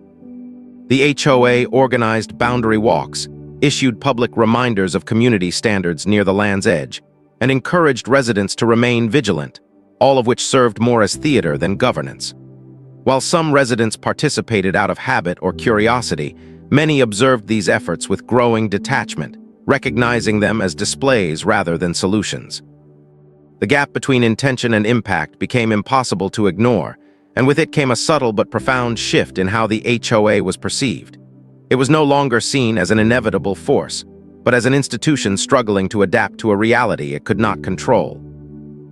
The HOA organized boundary walks, issued public reminders of community standards near the land's edge, and encouraged residents to remain vigilant, all of which served more as theater than governance. While some residents participated out of habit or curiosity, many observed these efforts with growing detachment, recognizing them as displays rather than solutions. The gap between intention and impact became impossible to ignore, and with it came a subtle but profound shift in how the HOA was perceived. It was no longer seen as an inevitable force, but as an institution struggling to adapt to a reality it could not control.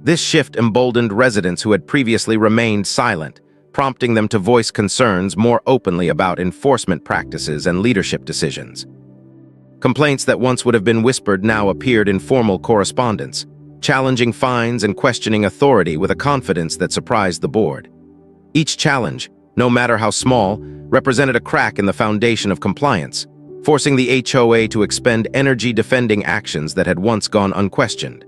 This shift emboldened residents who had previously remained silent, prompting them to voice concerns more openly about enforcement practices and leadership decisions. Complaints that once would have been whispered now appeared in formal correspondence, challenging fines and questioning authority with a confidence that surprised the board. Each challenge, no matter how small, represented a crack in the foundation of compliance, forcing the HOA to expend energy defending actions that had once gone unquestioned.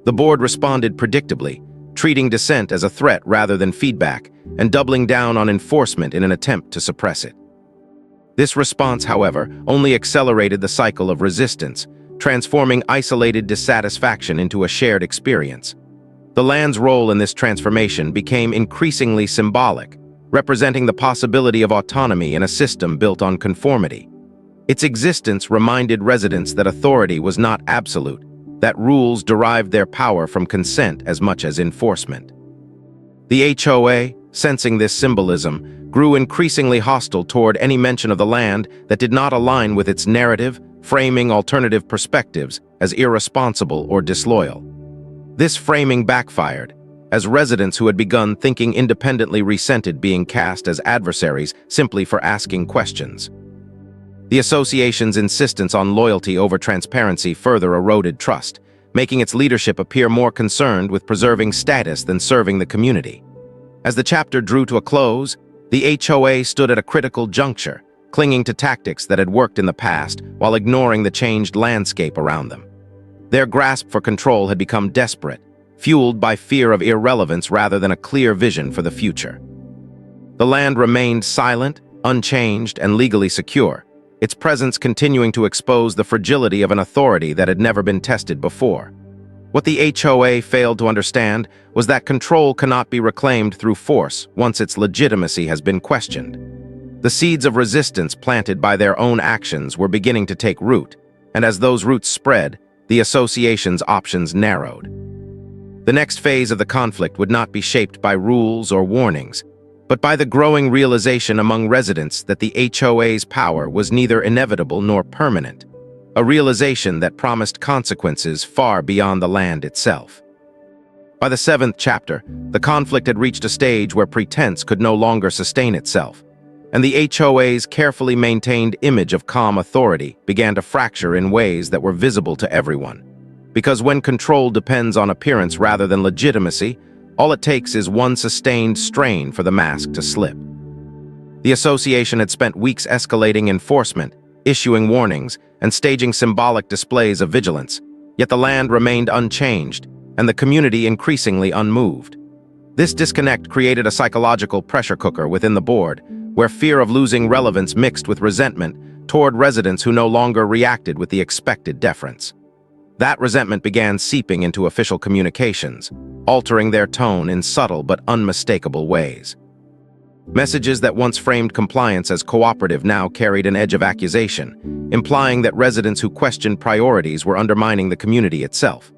The board responded predictably, treating dissent as a threat rather than feedback, and doubling down on enforcement in an attempt to suppress it. This response, however, only accelerated the cycle of resistance, transforming isolated dissatisfaction into a shared experience. The land's role in this transformation became increasingly symbolic, representing the possibility of autonomy in a system built on conformity. Its existence reminded residents that authority was not absolute, that rules derived their power from consent as much as enforcement. The HOA, sensing this symbolism, grew increasingly hostile toward any mention of the land that did not align with its narrative, framing alternative perspectives as irresponsible or disloyal. This framing backfired, as residents who had begun thinking independently resented being cast as adversaries simply for asking questions. The association's insistence on loyalty over transparency further eroded trust, making its leadership appear more concerned with preserving status than serving the community. As the chapter drew to a close, the HOA stood at a critical juncture, clinging to tactics that had worked in the past while ignoring the changed landscape around them. Their grasp for control had become desperate, fueled by fear of irrelevance rather than a clear vision for the future. The land remained silent, unchanged, and legally secure, its presence continuing to expose the fragility of an authority that had never been tested before. What the HOA failed to understand was that control cannot be reclaimed through force once its legitimacy has been questioned. The seeds of resistance planted by their own actions were beginning to take root, and as those roots spread, the association's options narrowed. The next phase of the conflict would not be shaped by rules or warnings, but by the growing realization among residents that the HOA's power was neither inevitable nor permanent, a realization that promised consequences far beyond the land itself. By the 7th chapter, the conflict had reached a stage where pretense could no longer sustain itself, and the HOA's carefully maintained image of calm authority began to fracture in ways that were visible to everyone. Because when control depends on appearance rather than legitimacy, all it takes is one sustained strain for the mask to slip. The association had spent weeks escalating enforcement, issuing warnings, and staging symbolic displays of vigilance, yet the land remained unchanged, and the community increasingly unmoved. This disconnect created a psychological pressure cooker within the board, where fear of losing relevance mixed with resentment toward residents who no longer reacted with the expected deference. That resentment began seeping into official communications, altering their tone in subtle but unmistakable ways. Messages that once framed compliance as cooperative now carried an edge of accusation, implying that residents who questioned priorities were undermining the community itself.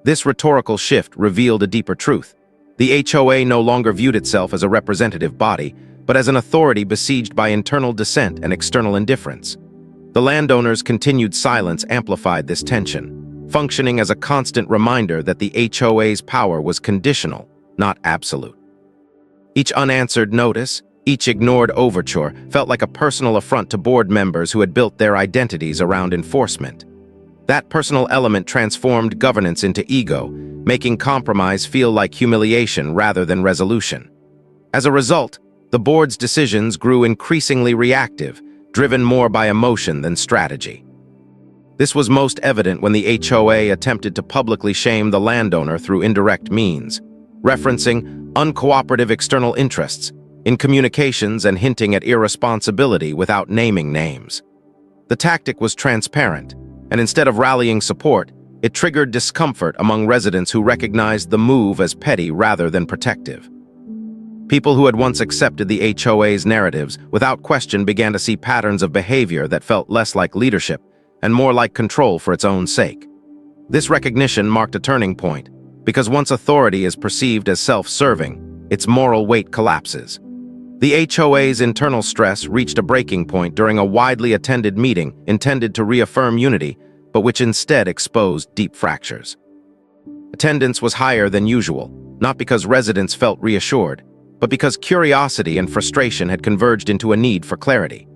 This rhetorical shift revealed a deeper truth. The HOA no longer viewed itself as a representative body, but as an authority besieged by internal dissent and external indifference. The landowners' continued silence amplified this tension, functioning as a constant reminder that the HOA's power was conditional, not absolute. Each unanswered notice, each ignored overture, felt like a personal affront to board members who had built their identities around enforcement. That personal element transformed governance into ego, making compromise feel like humiliation rather than resolution. As a result, the board's decisions grew increasingly reactive, driven more by emotion than strategy. This was most evident when the HOA attempted to publicly shame the landowner through indirect means, referencing uncooperative external interests in communications and hinting at irresponsibility without naming names. The tactic was transparent, and instead of rallying support, it triggered discomfort among residents who recognized the move as petty rather than protective. People who had once accepted the HOA's narratives without question began to see patterns of behavior that felt less like leadership and more like control for its own sake. This recognition marked a turning point, because once authority is perceived as self-serving, its moral weight collapses. The HOA's internal stress reached a breaking point during a widely attended meeting intended to reaffirm unity, but which instead exposed deep fractures. Attendance was higher than usual, not because residents felt reassured, but because curiosity and frustration had converged into a need for clarity.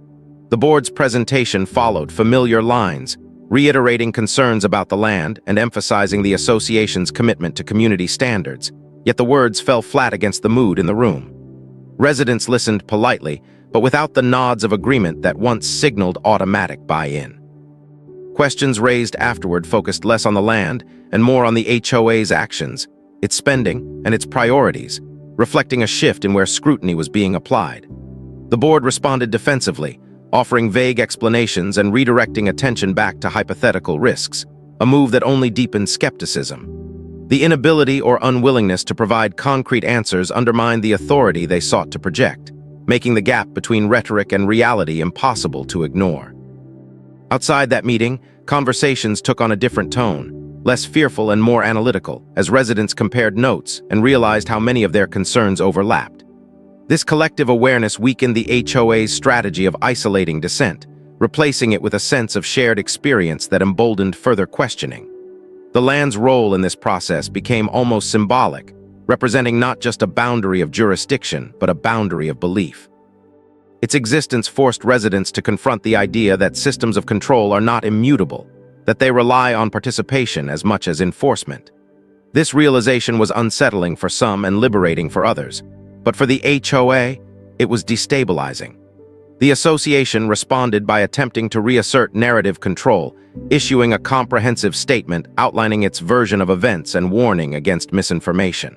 The board's presentation followed familiar lines, reiterating concerns about the land and emphasizing the association's commitment to community standards, yet the words fell flat against the mood in the room. Residents listened politely, but without the nods of agreement that once signaled automatic buy-in. Questions raised afterward focused less on the land and more on the HOA's actions, its spending, and its priorities, reflecting a shift in where scrutiny was being applied. The board responded defensively, offering vague explanations and redirecting attention back to hypothetical risks, a move that only deepened skepticism. The inability or unwillingness to provide concrete answers undermined the authority they sought to project, making the gap between rhetoric and reality impossible to ignore. Outside that meeting, conversations took on a different tone, less fearful and more analytical, as residents compared notes and realized how many of their concerns overlapped. This collective awareness weakened the HOA's strategy of isolating dissent, replacing it with a sense of shared experience that emboldened further questioning. The land's role in this process became almost symbolic, representing not just a boundary of jurisdiction, but a boundary of belief. Its existence forced residents to confront the idea that systems of control are not immutable, that they rely on participation as much as enforcement. This realization was unsettling for some and liberating for others, but for the HOA, it was destabilizing. The association responded by attempting to reassert narrative control, issuing a comprehensive statement outlining its version of events and warning against misinformation.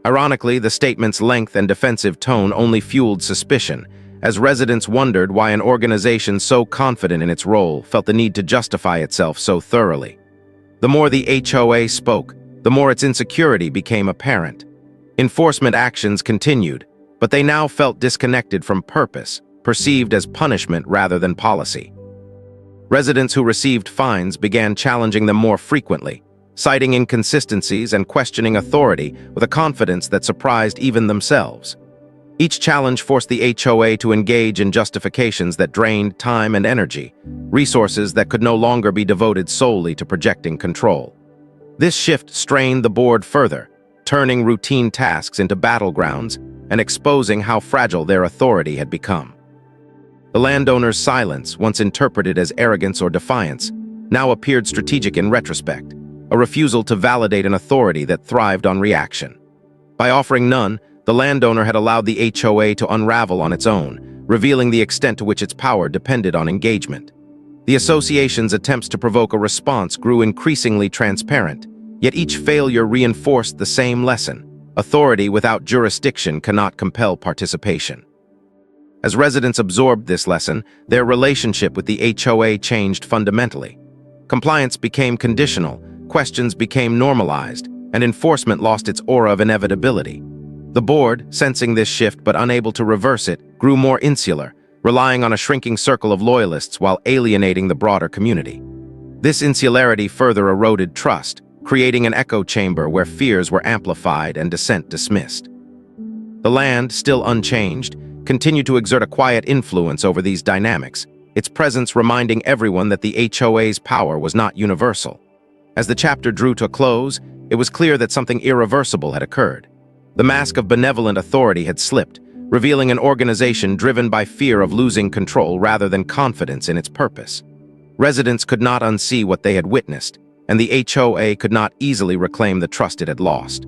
Ironically, the statement's length and defensive tone only fueled suspicion, as residents wondered why an organization so confident in its role felt the need to justify itself so thoroughly. The more the HOA spoke, the more its insecurity became apparent. Enforcement actions continued, but they now felt disconnected from purpose, perceived as punishment rather than policy. Residents who received fines began challenging them more frequently, citing inconsistencies and questioning authority with a confidence that surprised even themselves. Each challenge forced the HOA to engage in justifications that drained time and energy, resources that could no longer be devoted solely to projecting control. This shift strained the board further, turning routine tasks into battlegrounds and exposing how fragile their authority had become. The landowner's silence, once interpreted as arrogance or defiance, now appeared strategic in retrospect, a refusal to validate an authority that thrived on reaction. By offering none, the landowner had allowed the HOA to unravel on its own, revealing the extent to which its power depended on engagement. The association's attempts to provoke a response grew increasingly transparent, yet each failure reinforced the same lesson: authority without jurisdiction cannot compel participation. As residents absorbed this lesson, their relationship with the HOA changed fundamentally. Compliance became conditional, questions became normalized, and enforcement lost its aura of inevitability. The board, sensing this shift but unable to reverse it, grew more insular, relying on a shrinking circle of loyalists while alienating the broader community. This insularity further eroded trust, creating an echo chamber where fears were amplified and dissent dismissed. The land, still unchanged, continued to exert a quiet influence over these dynamics, its presence reminding everyone that the HOA's power was not universal. As the chapter drew to a close, it was clear that something irreversible had occurred. The mask of benevolent authority had slipped, revealing an organization driven by fear of losing control rather than confidence in its purpose. Residents could not unsee what they had witnessed, and the HOA could not easily reclaim the trust it had lost.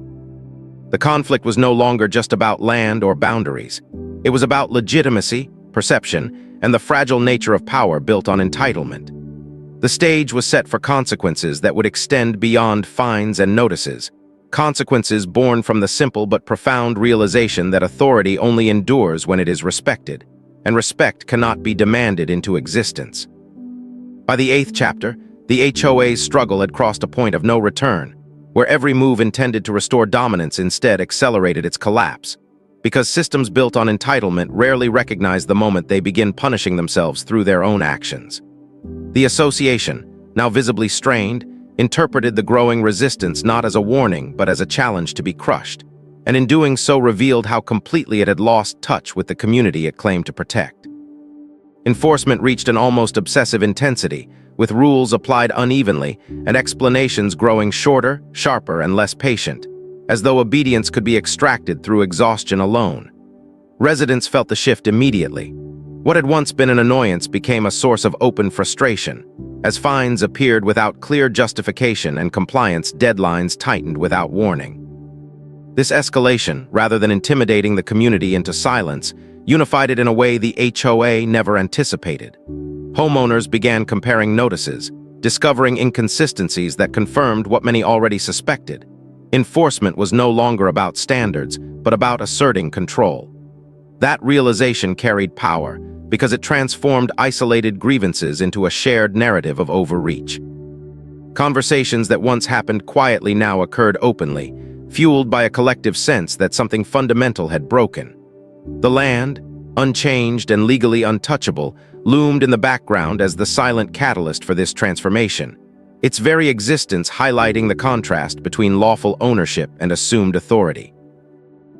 The conflict was no longer just about land or boundaries. It was about legitimacy, perception, and the fragile nature of power built on entitlement. The stage was set for consequences that would extend beyond fines and notices, consequences born from the simple but profound realization that authority only endures when it is respected, and respect cannot be demanded into existence. By the 8th chapter, the HOA's struggle had crossed a point of no return, where every move intended to restore dominance instead accelerated its collapse, because systems built on entitlement rarely recognize the moment they begin punishing themselves through their own actions. The association, now visibly strained, interpreted the growing resistance not as a warning but as a challenge to be crushed, and in doing so revealed how completely it had lost touch with the community it claimed to protect. Enforcement reached an almost obsessive intensity, with rules applied unevenly and explanations growing shorter, sharper, and less patient, as though obedience could be extracted through exhaustion alone. Residents felt the shift immediately. What had once been an annoyance became a source of open frustration, as fines appeared without clear justification and compliance deadlines tightened without warning. This escalation, rather than intimidating the community into silence, unified it in a way the HOA never anticipated. Homeowners began comparing notices, discovering inconsistencies that confirmed what many already suspected. Enforcement was no longer about standards, but about asserting control. That realization carried power, because it transformed isolated grievances into a shared narrative of overreach. Conversations that once happened quietly now occurred openly, fueled by a collective sense that something fundamental had broken. The land, unchanged and legally untouchable, loomed in the background as the silent catalyst for this transformation, its very existence highlighting the contrast between lawful ownership and assumed authority.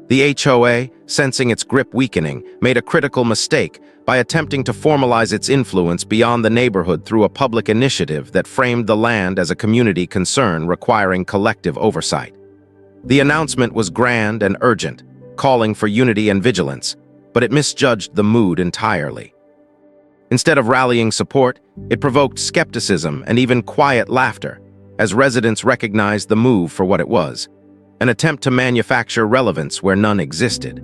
The HOA, sensing its grip weakening, made a critical mistake by attempting to formalize its influence beyond the neighborhood through a public initiative that framed the land as a community concern requiring collective oversight. The announcement was grand and urgent, calling for unity and vigilance, but it misjudged the mood entirely. Instead of rallying support, it provoked skepticism and even quiet laughter, as residents recognized the move for what it was: an attempt to manufacture relevance where none existed.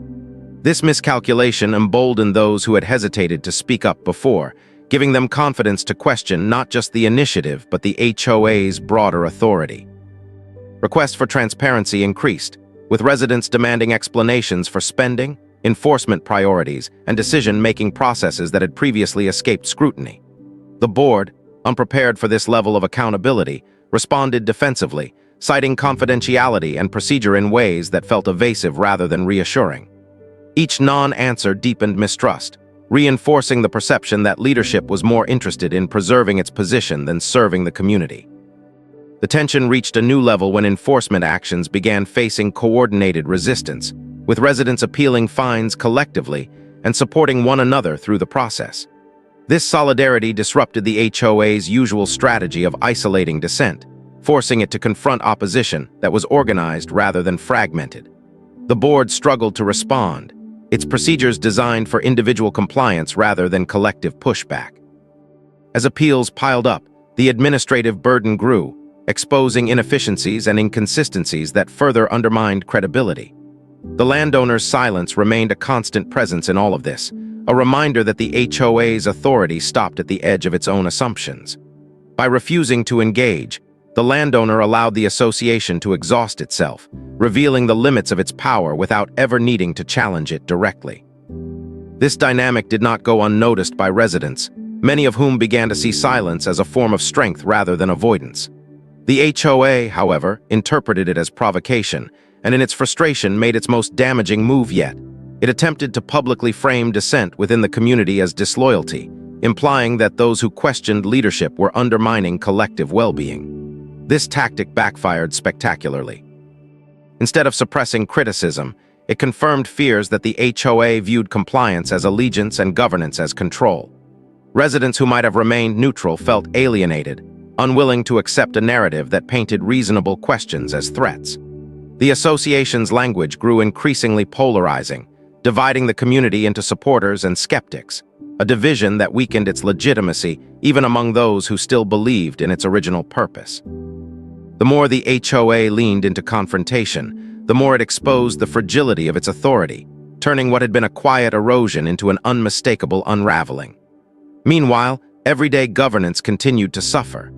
This miscalculation emboldened those who had hesitated to speak up before, giving them confidence to question not just the initiative but the HOA's broader authority. Requests for transparency increased, with residents demanding explanations for spending, enforcement priorities, and decision-making processes that had previously escaped scrutiny. The board, unprepared for this level of accountability, responded defensively, citing confidentiality and procedure in ways that felt evasive rather than reassuring. Each non-answer deepened mistrust, reinforcing the perception that leadership was more interested in preserving its position than serving the community. The tension reached a new level when enforcement actions began facing coordinated resistance, with residents appealing fines collectively and supporting one another through the process. This solidarity disrupted the HOA's usual strategy of isolating dissent, forcing it to confront opposition that was organized rather than fragmented. The board struggled to respond, its procedures designed for individual compliance rather than collective pushback. As appeals piled up, the administrative burden grew, exposing inefficiencies and inconsistencies that further undermined credibility. The landowner's silence remained a constant presence in all of this, a reminder that the HOA's authority stopped at the edge of its own assumptions. By refusing to engage, the landowner allowed the association to exhaust itself, revealing the limits of its power without ever needing to challenge it directly. This dynamic did not go unnoticed by residents, many of whom began to see silence as a form of strength rather than avoidance. The HOA, however, interpreted it as provocation, and in its frustration made its most damaging move yet. It attempted to publicly frame dissent within the community as disloyalty, implying that those who questioned leadership were undermining collective well-being. This tactic backfired spectacularly. Instead of suppressing criticism, it confirmed fears that the HOA viewed compliance as allegiance and governance as control. Residents who might have remained neutral felt alienated, unwilling to accept a narrative that painted reasonable questions as threats. The association's language grew increasingly polarizing, dividing the community into supporters and skeptics, a division that weakened its legitimacy even among those who still believed in its original purpose. The more the HOA leaned into confrontation, the more it exposed the fragility of its authority, turning what had been a quiet erosion into an unmistakable unraveling. Meanwhile, everyday governance continued to suffer.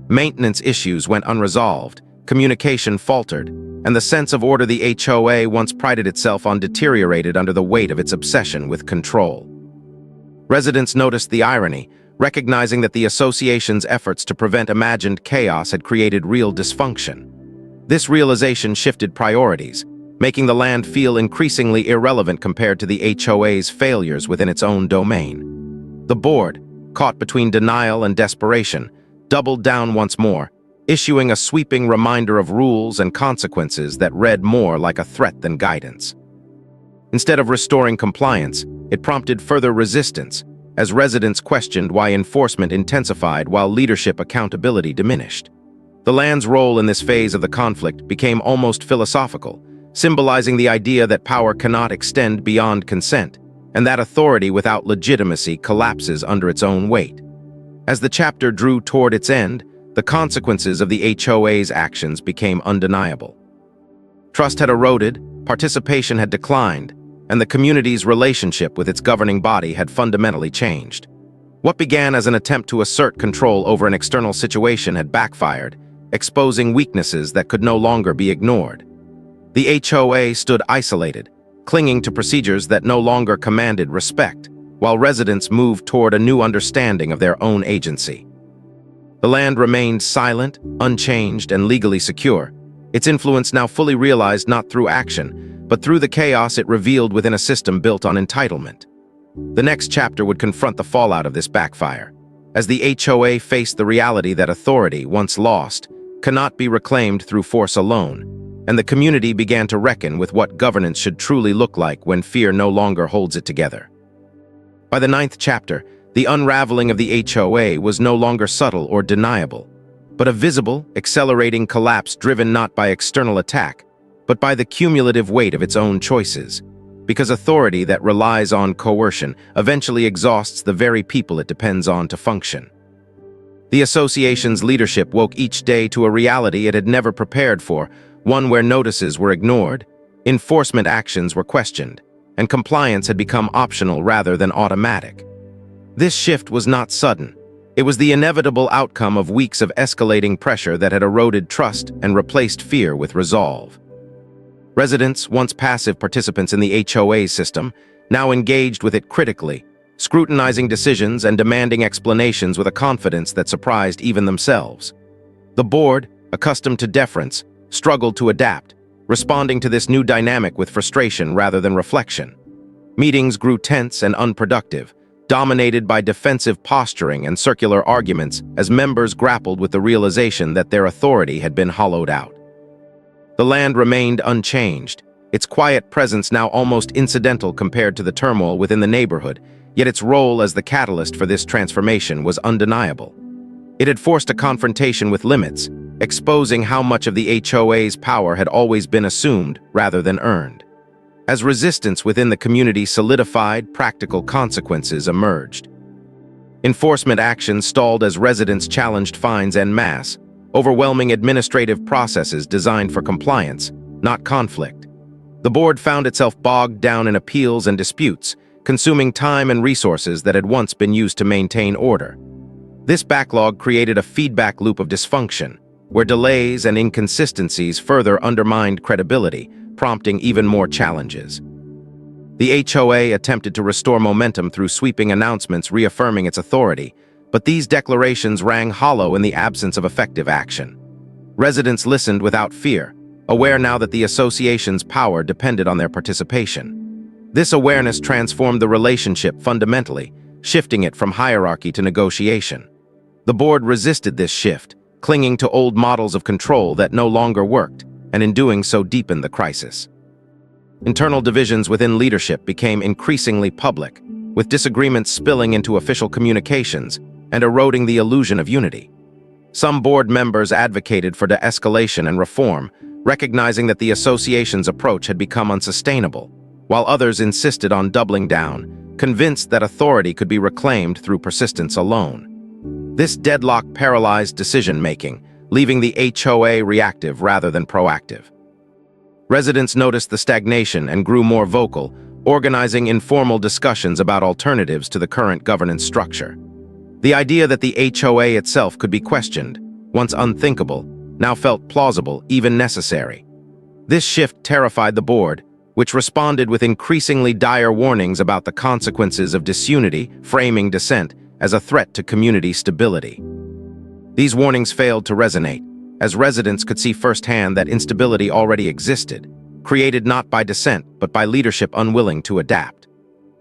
Maintenance issues went unresolved, communication faltered, and the sense of order the HOA once prided itself on deteriorated under the weight of its obsession with control. Residents noticed the irony, recognizing that the association's efforts to prevent imagined chaos had created real dysfunction. This realization shifted priorities, making the land feel increasingly irrelevant compared to the HOA's failures within its own domain. The board, caught between denial and desperation, doubled down once more, issuing a sweeping reminder of rules and consequences that read more like a threat than guidance. Instead of restoring compliance, it prompted further resistance, as residents questioned why enforcement intensified while leadership accountability diminished. The land's role in this phase of the conflict became almost philosophical, symbolizing the idea that power cannot extend beyond consent, and that authority without legitimacy collapses under its own weight. As the chapter drew toward its end, the consequences of the HOA's actions became undeniable. Trust had eroded, participation had declined, and the community's relationship with its governing body had fundamentally changed. What began as an attempt to assert control over an external situation had backfired, exposing weaknesses that could no longer be ignored. The HOA stood isolated, clinging to procedures that no longer commanded respect, while residents moved toward a new understanding of their own agency. The land remained silent, unchanged, and legally secure, its influence now fully realized not through action, but through the chaos it revealed within a system built on entitlement. The next chapter would confront the fallout of this backfire, as the HOA faced the reality that authority, once lost, cannot be reclaimed through force alone, and the community began to reckon with what governance should truly look like when fear no longer holds it together. By the 9th chapter, the unraveling of the HOA was no longer subtle or deniable, but a visible, accelerating collapse driven not by external attack, but by the cumulative weight of its own choices, because authority that relies on coercion eventually exhausts the very people it depends on to function. The association's leadership woke each day to a reality it had never prepared for, one where notices were ignored, enforcement actions were questioned, and compliance had become optional rather than automatic. This shift was not sudden. It was the inevitable outcome of weeks of escalating pressure that had eroded trust and replaced fear with resolve. Residents, once passive participants in the HOA system, now engaged with it critically, scrutinizing decisions and demanding explanations with a confidence that surprised even themselves. The board, accustomed to deference, struggled to adapt, responding to this new dynamic with frustration rather than reflection. Meetings grew tense and unproductive, dominated by defensive posturing and circular arguments as members grappled with the realization that their authority had been hollowed out. The land remained unchanged, its quiet presence now almost incidental compared to the turmoil within the neighborhood, yet its role as the catalyst for this transformation was undeniable. It had forced a confrontation with limits, exposing how much of the HOA's power had always been assumed rather than earned. As resistance within the community solidified, practical consequences emerged. Enforcement actions stalled as residents challenged fines en masse, overwhelming administrative processes designed for compliance, not conflict. The board found itself bogged down in appeals and disputes, consuming time and resources that had once been used to maintain order. This backlog created a feedback loop of dysfunction, where delays and inconsistencies further undermined credibility, prompting even more challenges. The HOA attempted to restore momentum through sweeping announcements reaffirming its authority, but these declarations rang hollow in the absence of effective action. Residents listened without fear, aware now that the association's power depended on their participation. This awareness transformed the relationship fundamentally, shifting it from hierarchy to negotiation. The board resisted this shift, clinging to old models of control that no longer worked, and in doing so deepened the crisis. Internal divisions within leadership became increasingly public, with disagreements spilling into official communications and eroding the illusion of unity. Some board members advocated for de-escalation and reform, recognizing that the association's approach had become unsustainable, while others insisted on doubling down, convinced that authority could be reclaimed through persistence alone. This deadlock paralyzed decision-making, leaving the HOA reactive rather than proactive. Residents noticed the stagnation and grew more vocal, organizing informal discussions about alternatives to the current governance structure. The idea that the HOA itself could be questioned, once unthinkable, now felt plausible, even necessary. This shift terrified the board, which responded with increasingly dire warnings about the consequences of disunity, framing dissent as a threat to community stability. These warnings failed to resonate, as residents could see firsthand that instability already existed, created not by dissent but by leadership unwilling to adapt.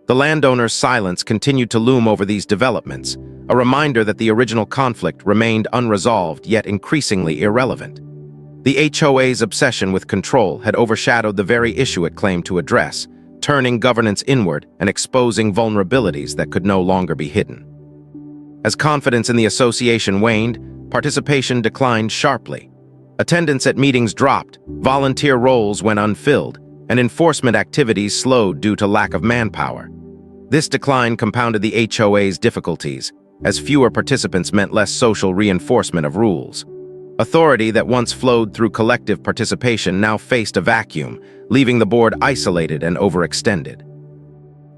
The landowner's silence continued to loom over these developments, a reminder that the original conflict remained unresolved yet increasingly irrelevant. The HOA's obsession with control had overshadowed the very issue it claimed to address, turning governance inward and exposing vulnerabilities that could no longer be hidden. As confidence in the association waned, participation declined sharply. Attendance at meetings dropped, volunteer roles went unfilled, and enforcement activities slowed due to lack of manpower. This decline compounded the HOA's difficulties, as fewer participants meant less social reinforcement of rules. Authority that once flowed through collective participation now faced a vacuum, leaving the board isolated and overextended.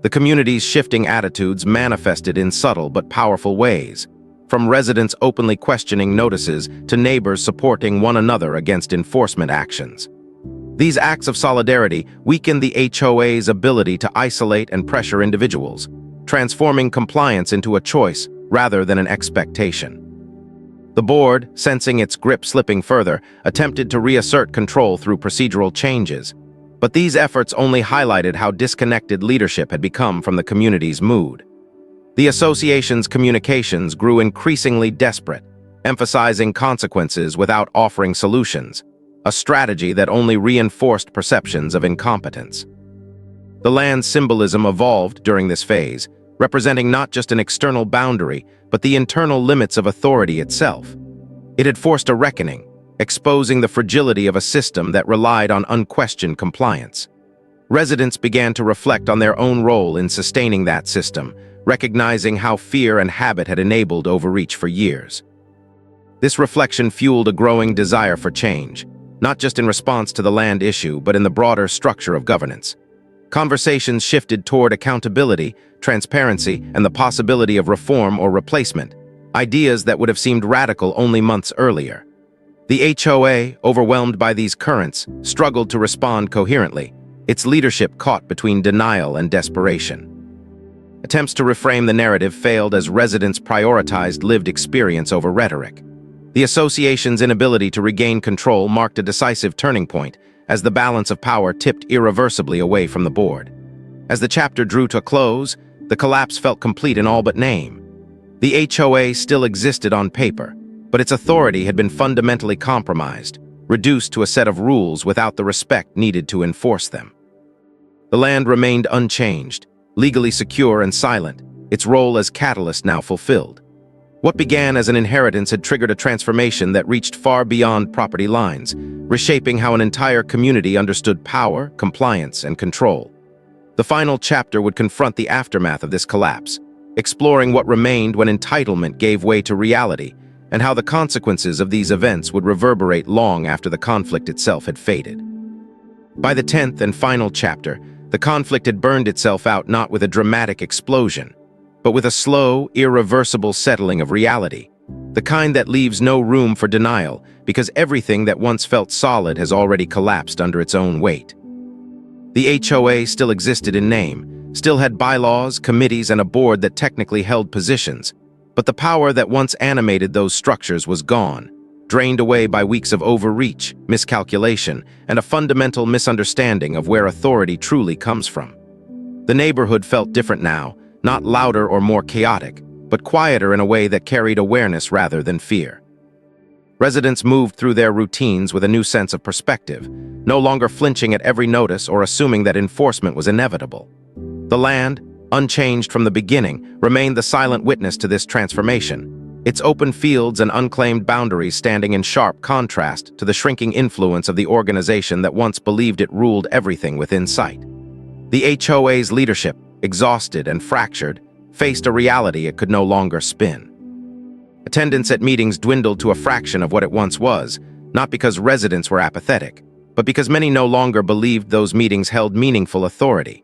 The community's shifting attitudes manifested in subtle but powerful ways, from residents openly questioning notices to neighbors supporting one another against enforcement actions. These acts of solidarity weakened the HOA's ability to isolate and pressure individuals, transforming compliance into a choice rather than an expectation. The board, sensing its grip slipping further, attempted to reassert control through procedural changes, but these efforts only highlighted how disconnected leadership had become from the community's mood. The association's communications grew increasingly desperate, emphasizing consequences without offering solutions, a strategy that only reinforced perceptions of incompetence. The land's symbolism evolved during this phase, representing not just an external boundary, but the internal limits of authority itself. It had forced a reckoning, exposing the fragility of a system that relied on unquestioned compliance. Residents began to reflect on their own role in sustaining that system, recognizing how fear and habit had enabled overreach for years. This reflection fueled a growing desire for change, not just in response to the land issue, but in the broader structure of governance. Conversations shifted toward accountability, transparency, and the possibility of reform or replacement, ideas that would have seemed radical only months earlier. The HOA, overwhelmed by these currents, struggled to respond coherently, its leadership caught between denial and desperation. Attempts to reframe the narrative failed as residents prioritized lived experience over rhetoric. The association's inability to regain control marked a decisive turning point, as the balance of power tipped irreversibly away from the board. As the chapter drew to a close, the collapse felt complete in all but name. The HOA still existed on paper, but its authority had been fundamentally compromised, reduced to a set of rules without the respect needed to enforce them. The land remained unchanged, legally secure and silent, its role as catalyst now fulfilled. What began as an inheritance had triggered a transformation that reached far beyond property lines, reshaping how an entire community understood power, compliance, and control. The final chapter would confront the aftermath of this collapse, exploring what remained when entitlement gave way to reality, and how the consequences of these events would reverberate long after the conflict itself had faded. By the 10th and final chapter, the conflict had burned itself out not with a dramatic explosion, but with a slow, irreversible settling of reality, the kind that leaves no room for denial because everything that once felt solid has already collapsed under its own weight. The HOA still existed in name, still had bylaws, committees, and a board that technically held positions, but the power that once animated those structures was gone, drained away by weeks of overreach, miscalculation, and a fundamental misunderstanding of where authority truly comes from. The neighborhood felt different now, not louder or more chaotic, but quieter in a way that carried awareness rather than fear. Residents moved through their routines with a new sense of perspective, no longer flinching at every notice or assuming that enforcement was inevitable. The land, unchanged from the beginning, remained the silent witness to this transformation, its open fields and unclaimed boundaries standing in sharp contrast to the shrinking influence of the organization that once believed it ruled everything within sight. The HOA's leadership, exhausted and fractured, faced a reality it could no longer spin. Attendance at meetings dwindled to a fraction of what it once was, not because residents were apathetic, but because many no longer believed those meetings held meaningful authority.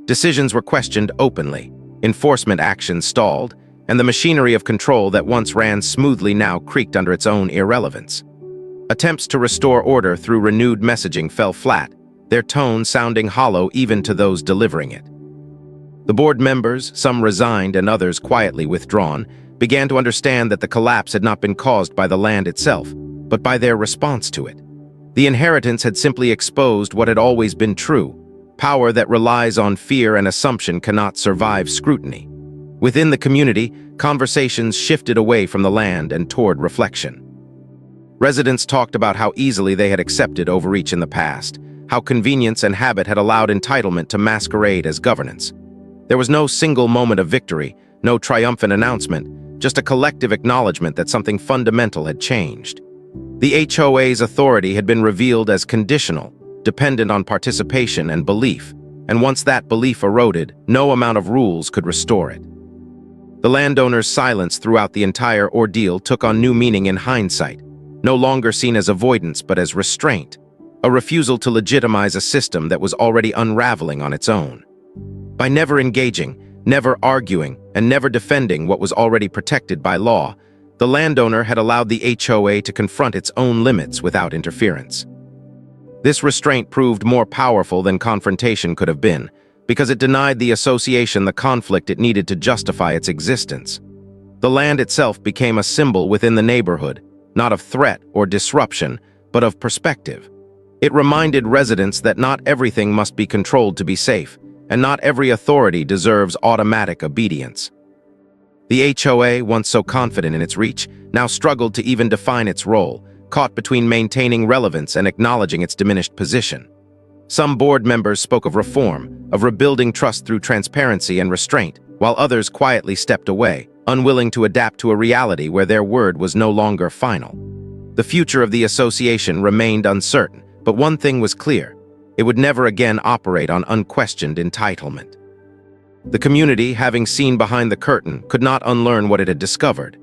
Decisions were questioned openly, enforcement actions stalled, and the machinery of control that once ran smoothly now creaked under its own irrelevance. Attempts to restore order through renewed messaging fell flat, their tone sounding hollow even to those delivering it. The board members, some resigned and others quietly withdrawn, began to understand that the collapse had not been caused by the land itself, but by their response to it. The inheritance had simply exposed what had always been true: power that relies on fear and assumption cannot survive scrutiny. Within the community, conversations shifted away from the land and toward reflection. Residents talked about how easily they had accepted overreach in the past, how convenience and habit had allowed entitlement to masquerade as governance. There was no single moment of victory, no triumphant announcement, just a collective acknowledgement that something fundamental had changed. The HOA's authority had been revealed as conditional, dependent on participation and belief, and once that belief eroded, no amount of rules could restore it. The landowner's silence throughout the entire ordeal took on new meaning in hindsight, no longer seen as avoidance but as restraint, a refusal to legitimize a system that was already unraveling on its own. By never engaging, never arguing, and never defending what was already protected by law, the landowner had allowed the HOA to confront its own limits without interference. This restraint proved more powerful than confrontation could have been, because it denied the association the conflict it needed to justify its existence. The land itself became a symbol within the neighborhood, not of threat or disruption, but of perspective. It reminded residents that not everything must be controlled to be safe, and not every authority deserves automatic obedience. The HOA, once so confident in its reach, now struggled to even define its role, caught between maintaining relevance and acknowledging its diminished position. Some board members spoke of reform, of rebuilding trust through transparency and restraint, while others quietly stepped away, unwilling to adapt to a reality where their word was no longer final. The future of the association remained uncertain, but one thing was clear: it would never again operate on unquestioned entitlement. The community, having seen behind the curtain, could not unlearn what it had discovered.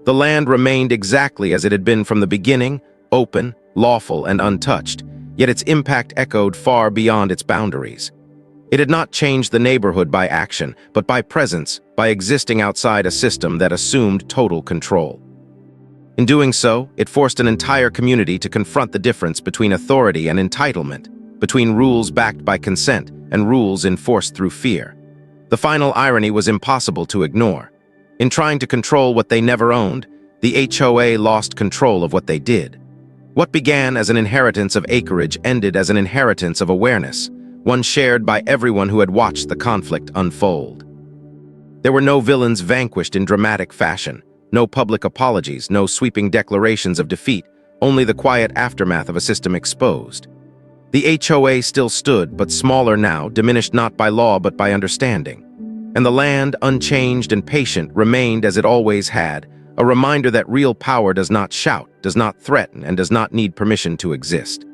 The land remained exactly as it had been from the beginning, open, lawful, and untouched, yet its impact echoed far beyond its boundaries. It had not changed the neighborhood by action, but by presence, by existing outside a system that assumed total control. In doing so, it forced an entire community to confront the difference between authority and entitlement, between rules backed by consent and rules enforced through fear. The final irony was impossible to ignore. In trying to control what they never owned, the HOA lost control of what they did. What began as an inheritance of acreage ended as an inheritance of awareness, one shared by everyone who had watched the conflict unfold. There were no villains vanquished in dramatic fashion, no public apologies, no sweeping declarations of defeat, only the quiet aftermath of a system exposed. The HOA still stood, but smaller now, diminished not by law but by understanding. And the land, unchanged and patient, remained as it always had, A reminder that real power does not shout, does not threaten, and does not need permission to exist.